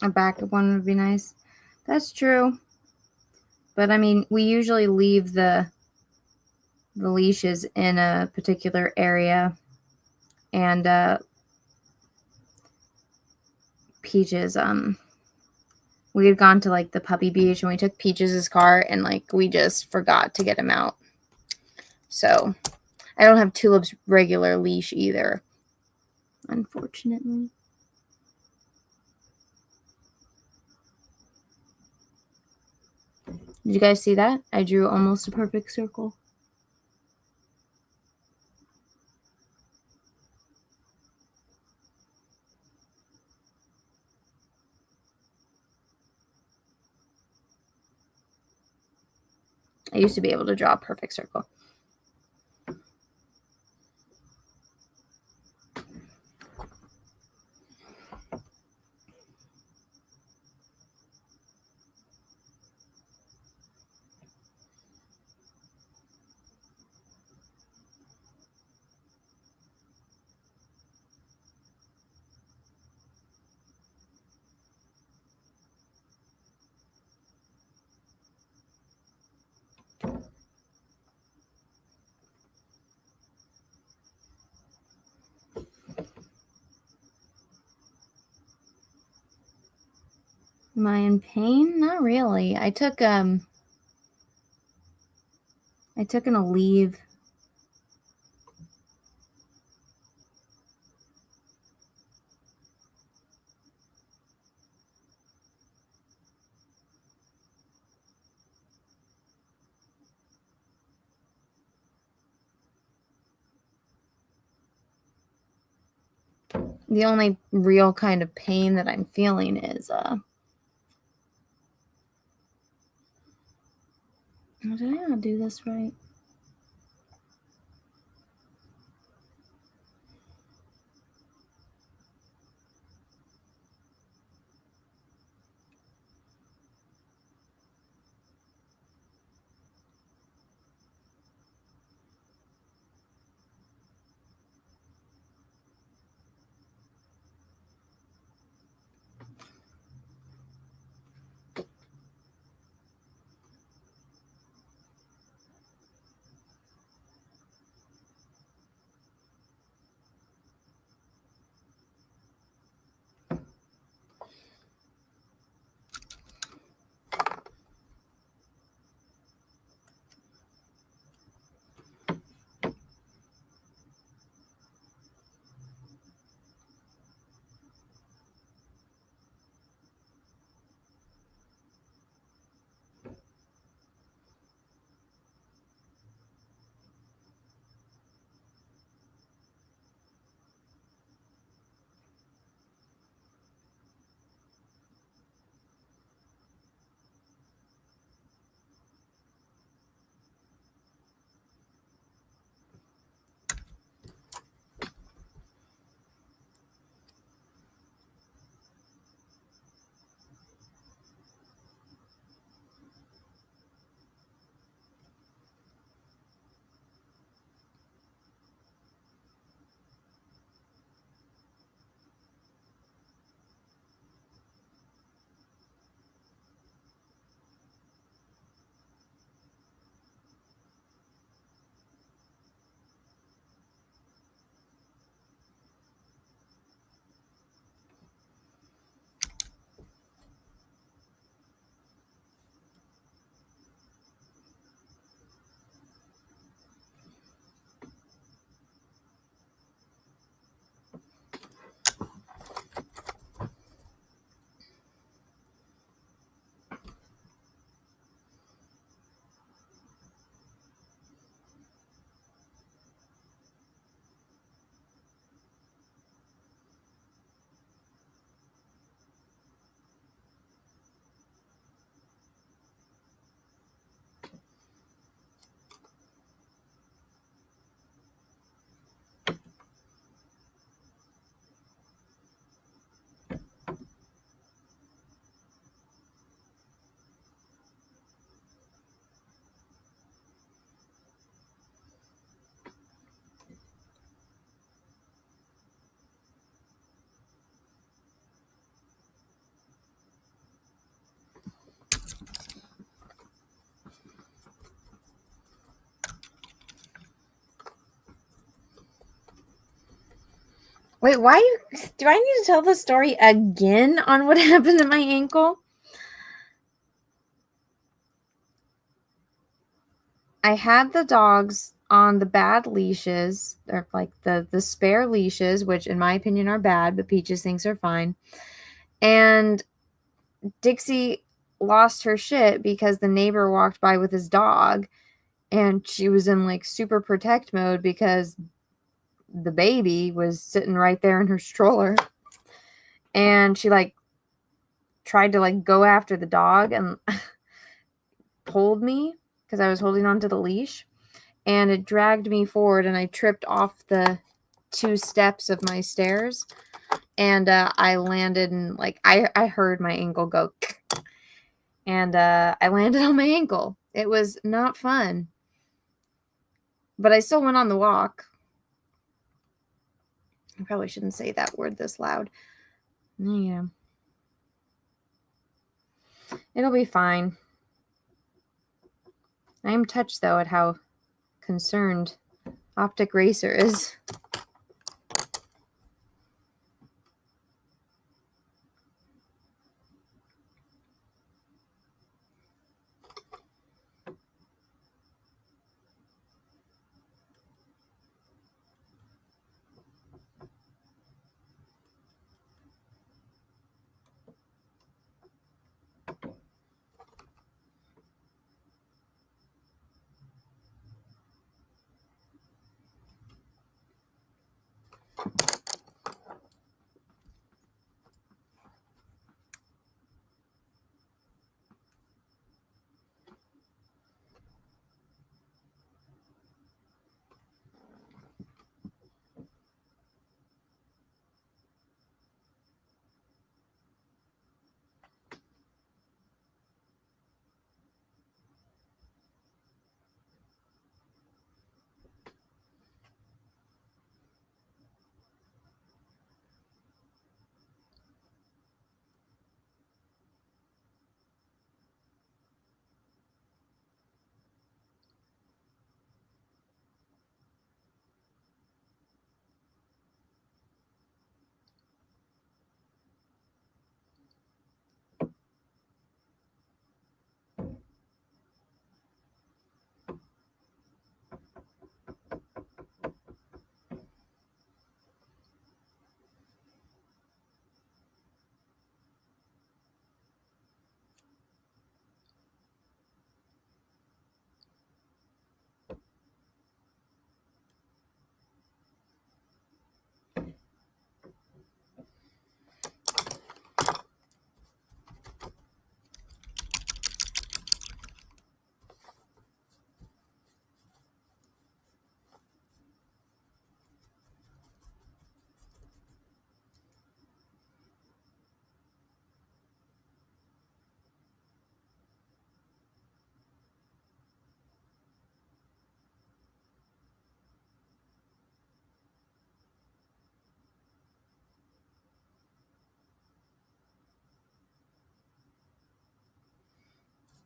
A backup one would be nice. That's true. But I mean, we usually leave the leashes in a particular area, and Peaches, we had gone to like the puppy beach, and we took Peaches' car, and like we just forgot to get him out. So I don't have Tulip's regular leash either, unfortunately. Did you guys see that? I drew almost a perfect circle. I used to be able to draw a perfect circle. Am I in pain? Not really. I took an Aleve. The only real kind of pain that I'm feeling is did I not do this right? Wait, do I need to tell the story again on what happened to my ankle? I had the dogs on the bad leashes, or like the spare leashes, which in my opinion are bad, but Peaches thinks are fine. And Dixie lost her shit because the neighbor walked by with his dog, and she was in like super protect mode because the baby was sitting right there in her stroller. And she like tried to like go after the dog and pulled me because I was holding onto the leash, and it dragged me forward, and I tripped off the 2 steps of my stairs, and I landed, and like I heard my ankle go and I landed on my ankle. It was not fun, but I still went on the walk. I probably shouldn't say that word this loud. Yeah. It'll be fine. I am touched, though, at how concerned Optic Racer is.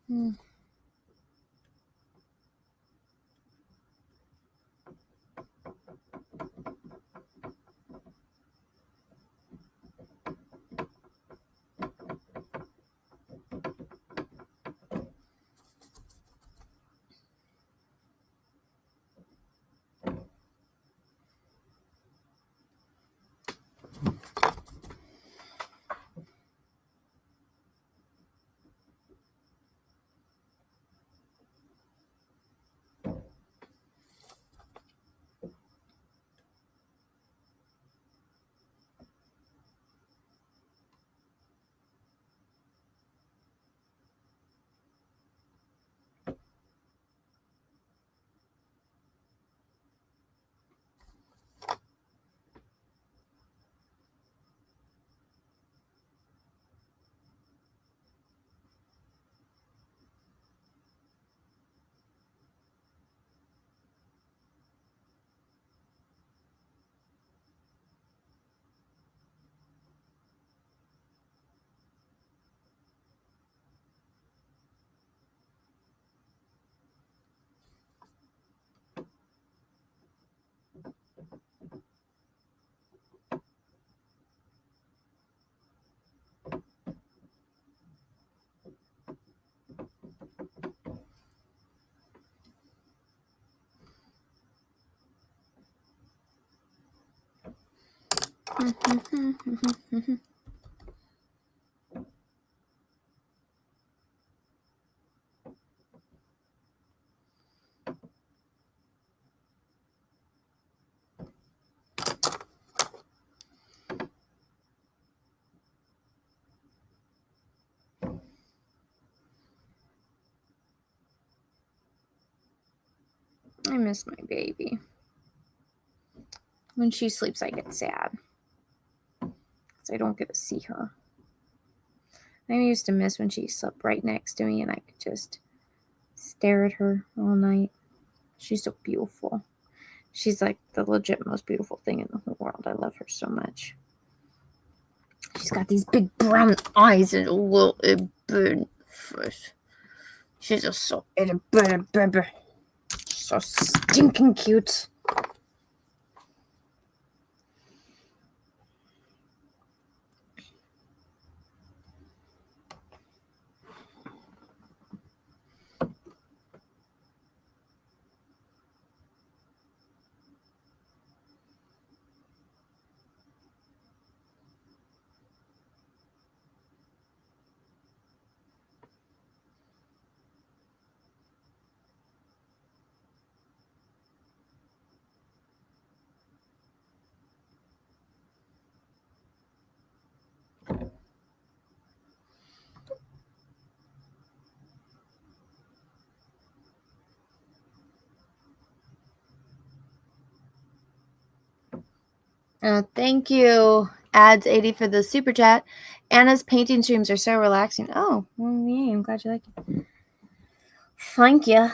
Hmm. I miss my baby. When she sleeps, I get sad because I don't get to see her. I used to miss when she slept right next to me and I could just stare at her all night. She's so beautiful. She's like the legit most beautiful thing in the whole world. I love her so much. She's got these big brown eyes and a little bird face. She's just so so stinking cute. Thank you, Ads80 for the super chat. Anna's painting streams are so relaxing. Oh, well, yeah, I'm glad you like it. Thank you.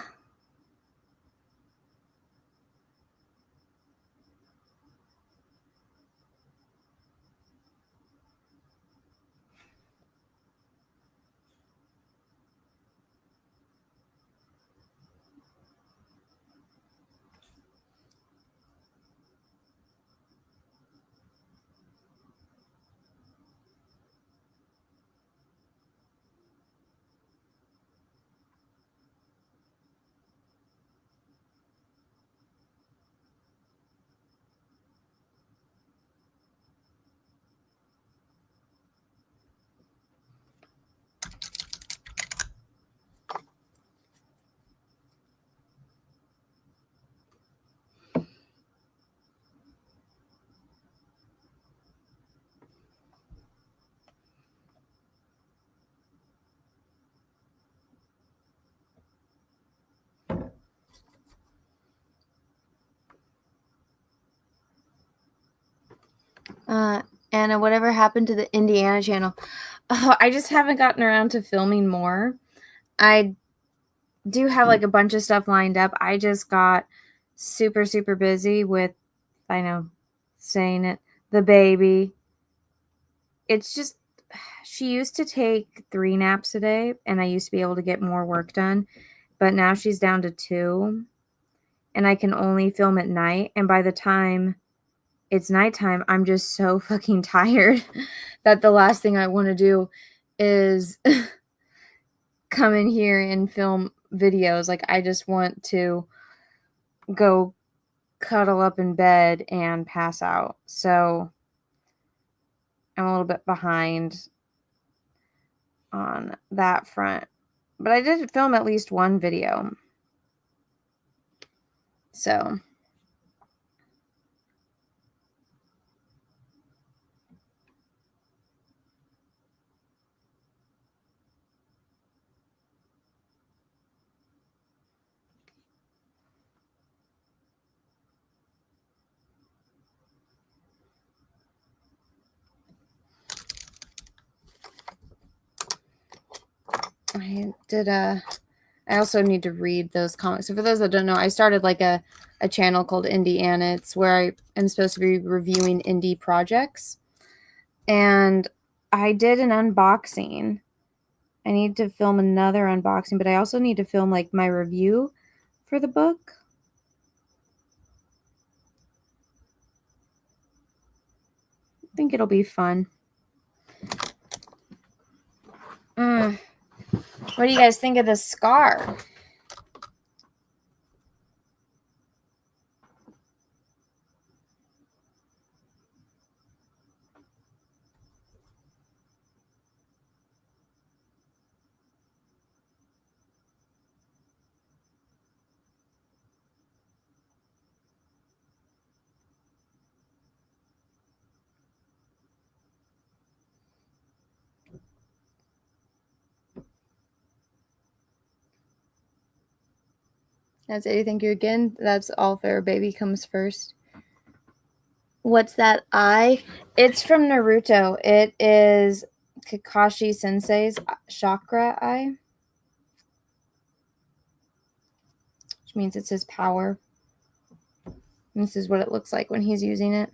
Anna, whatever happened to the Indiana channel? Oh, I just haven't gotten around to filming more. I do have like a bunch of stuff lined up. I just got super, super busy with, I know, saying it, the baby. It's just, she used to take 3 naps a day, and I used to be able to get more work done. But now she's down to 2, and I can only film at night. And by the time it's nighttime, I'm just so fucking tired that the last thing I want to do is come in here and film videos. Like, I just want to go cuddle up in bed and pass out. So I'm a little bit behind on that front. But I did film at least one video. So I also need to read those comics. So for those that don't know, I started like a channel called Indiana. It's where I am supposed to be reviewing indie projects. And I did an unboxing. I need to film another unboxing, but I also need to film like my review for the book. I think it'll be fun. What do you guys think of this scar? That's it. Thank you again. That's all fair. Baby comes first. What's that eye? It's from Naruto. It is Kakashi Sensei's chakra eye, which means it's his power. And this is what it looks like when he's using it.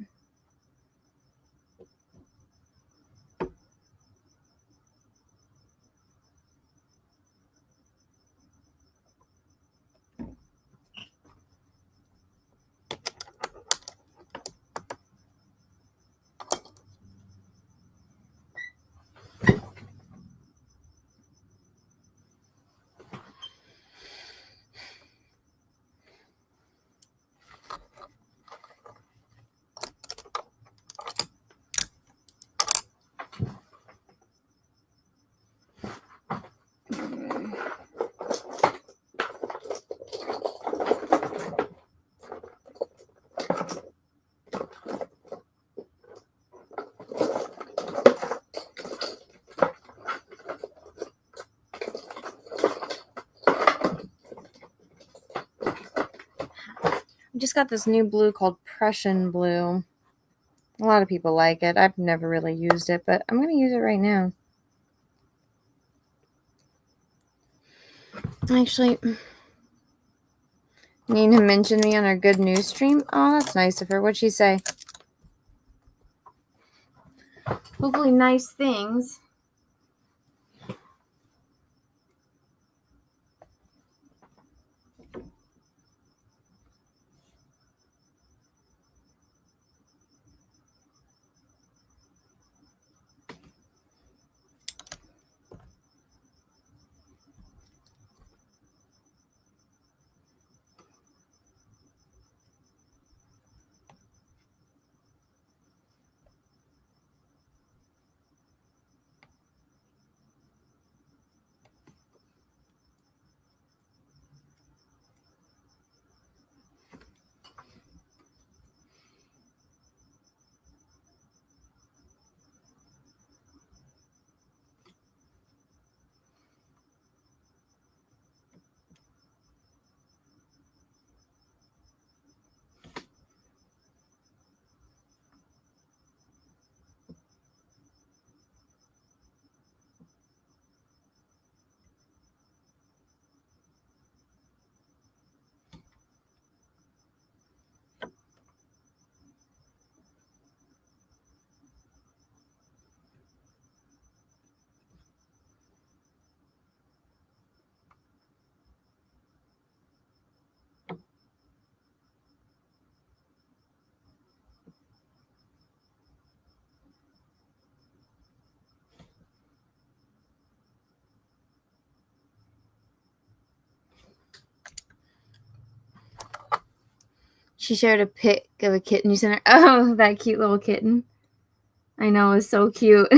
I just got this new blue called Prussian blue. A lot of people like it. I've never really used it, but I'm going to use it right now. Actually, Nina mentioned me on her good news stream. Oh, that's nice of her. What'd she say? Hopefully nice things. She shared a pic of a kitten you sent her. Oh, that cute little kitten. I know, it's so cute.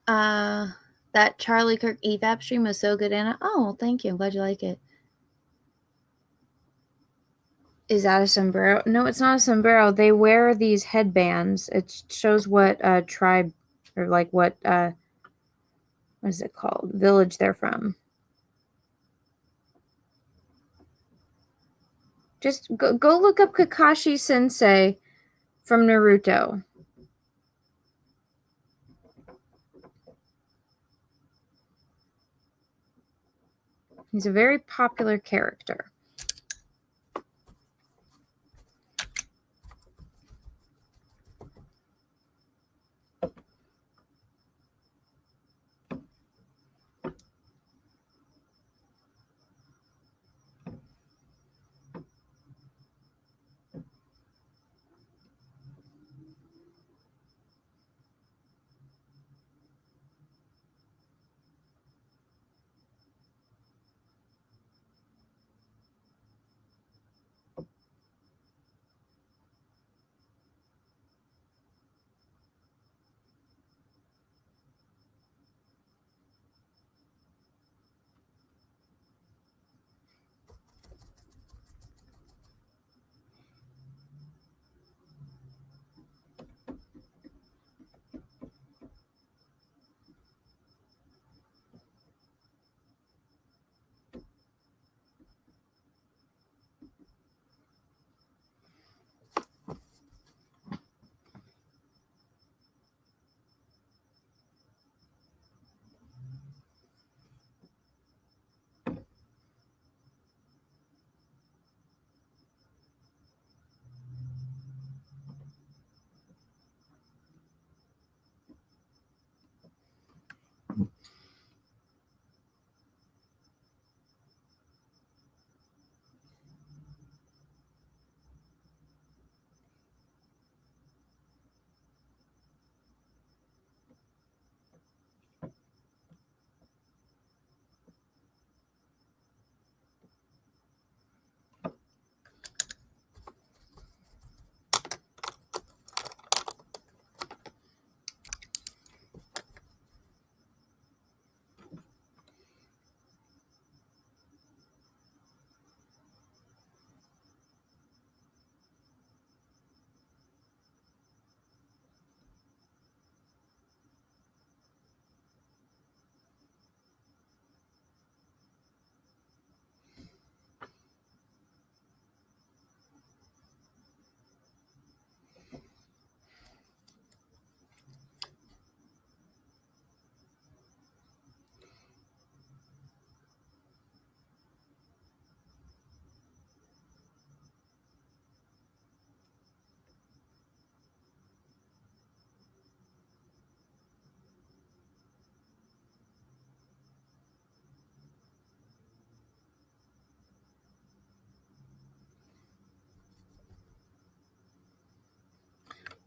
That Charlie Kirk EVAP stream was so good, Anna. Oh, thank you. I'm glad you like it. Is that a sombrero? No, it's not a sombrero. They wear these headbands. It shows what tribe or like what is it called? Village they're from. Just go look up Kakashi Sensei from Naruto. He's a very popular character.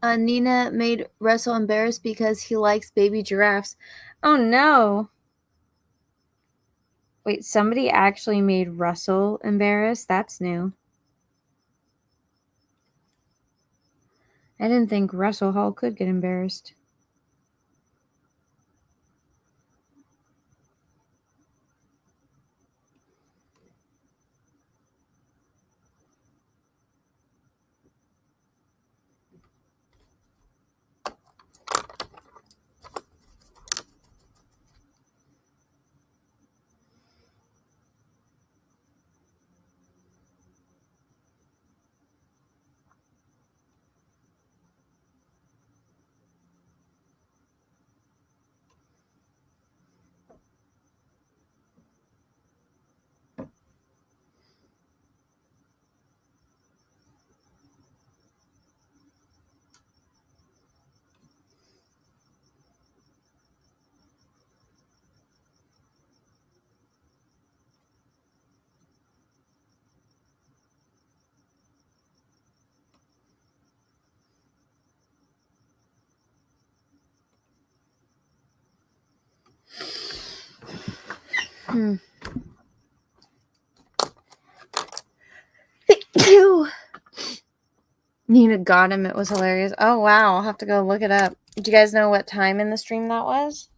Nina made Russell embarrassed because he likes baby giraffes. Oh no. Wait, somebody actually made Russell embarrassed? That's new. I didn't think Russell Hall could get embarrassed. Nina got him. It was hilarious. Oh, wow. I'll have to go look it up. Do you guys know what time in the stream that was?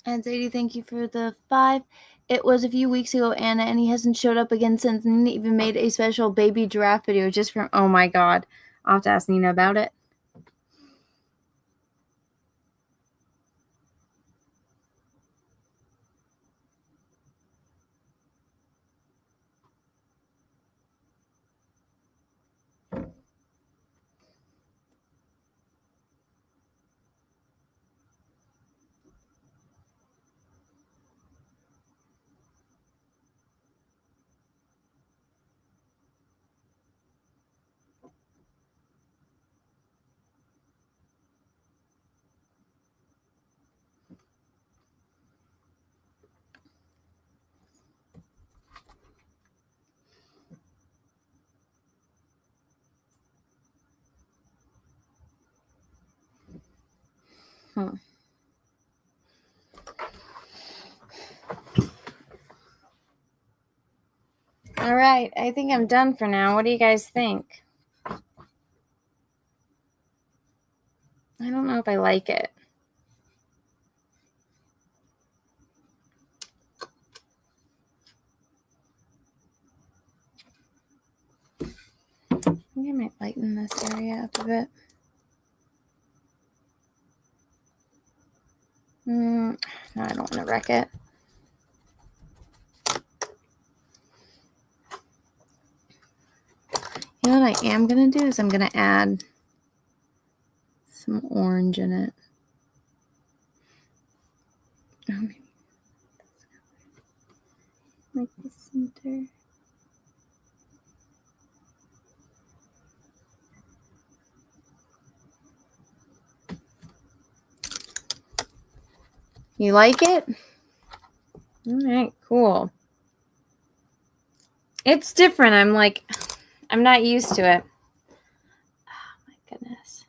And Zadie, thank you for the 5. It was a few weeks ago, Anna, and he hasn't showed up again since. Nina even made a special baby giraffe video just from. Oh my god. I'll have to ask Nina about it. All right, I think I'm done for now. What do you guys think? I don't know if I like it. I think I might lighten this area up a bit. No, I don't want to wreck it. You know what I am going to do is I'm going to add some orange in it. Oh, maybe like the center. You like it? All right, cool. It's different. I'm not used to it. Oh my goodness.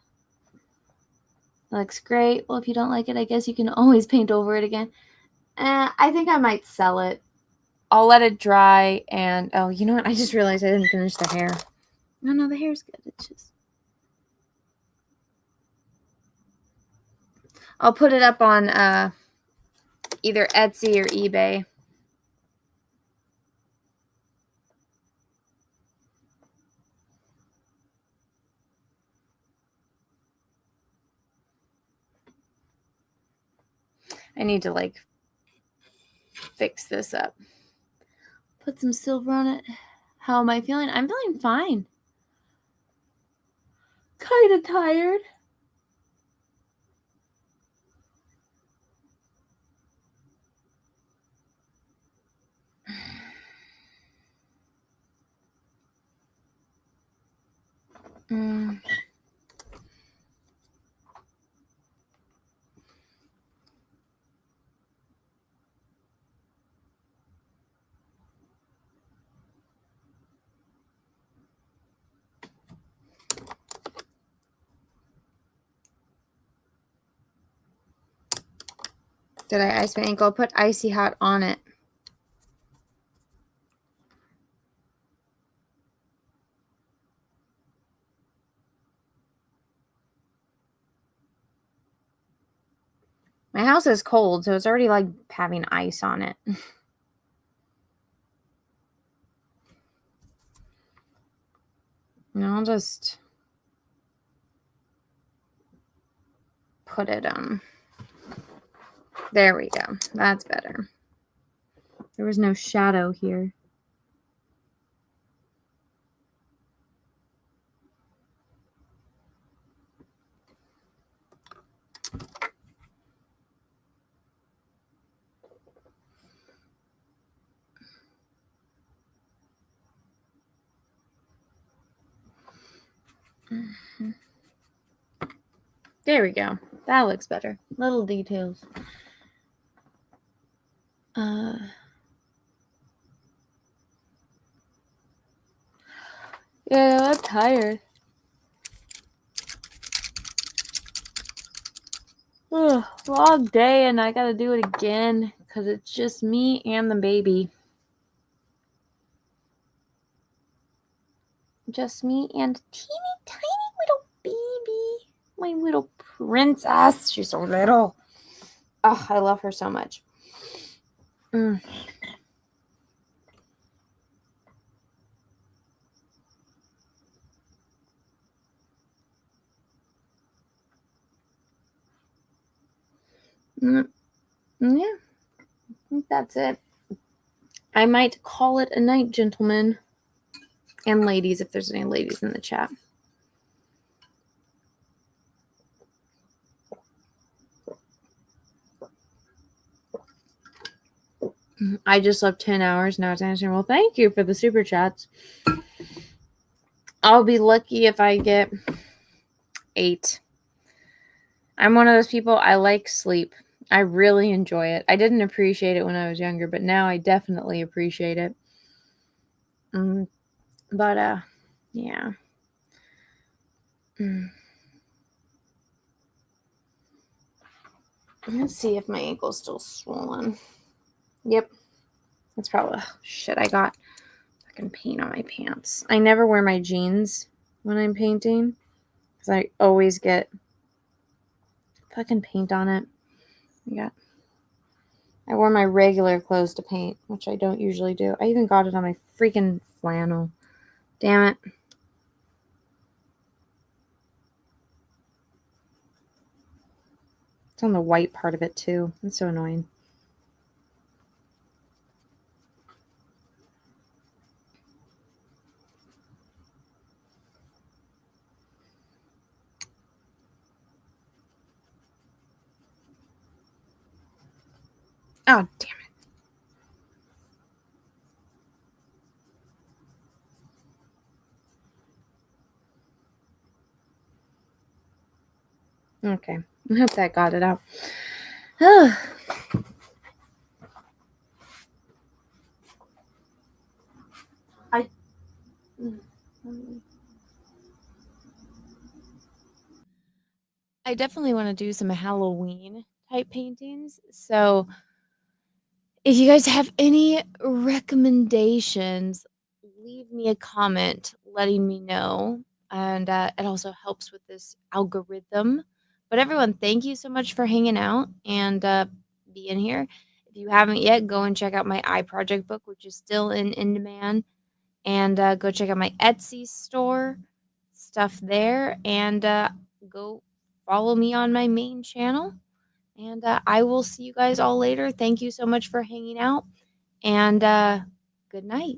It looks great. Well, if you don't like it, I guess you can always paint over it again. I think I might sell it. I'll let it dry and, oh, you know what? I just realized I didn't finish the hair. No, the hair's good. It's just... I'll put it up on either Etsy or eBay. I need to, like, fix this up. Put some silver on it. How am I feeling? I'm feeling fine. Kind of tired. Did I ice my ankle? I'll put Icy Hot on it. My house is cold, so it's already like having ice on it. And I'll just put it there we go. That's better. There was no shadow here. There we go. That looks better. Little details. Yeah, I'm tired. Long day, and I gotta do it again because it's just me and the baby. Just me and teeny tiny little baby. My little princess. She's so little. Oh, I love her so much. Mm. Mm. Yeah, I think that's it. I might call it a night, gentlemen and ladies, if there's any ladies in the chat. I just slept 10 hours. Now it's answering. Well, thank you for the super chats. I'll be lucky if I get 8. I'm one of those people, I like sleep. I really enjoy it. I didn't appreciate it when I was younger, but now I definitely appreciate it. But yeah. Let's see if my ankle's still swollen. Yep. That's probably, shit, I got fucking paint on my pants. I never wear my jeans when I'm painting because I always get fucking paint on it. I wore my regular clothes to paint, which I don't usually do. I even got it on my freaking flannel. Damn it. It's on the white part of it too. That's so annoying. Oh, damn it. Okay. I hope that got it out. I definitely want to do some Halloween type paintings. So if you guys have any recommendations, leave me a comment letting me know. And it also helps with this algorithm. But everyone, thank you so much for hanging out and being here. If you haven't yet, go and check out my iProject book, which is still in demand. And go check out my Etsy store, stuff there. And go follow me on my main channel. And I will see you guys all later. Thank you so much for hanging out. And good night.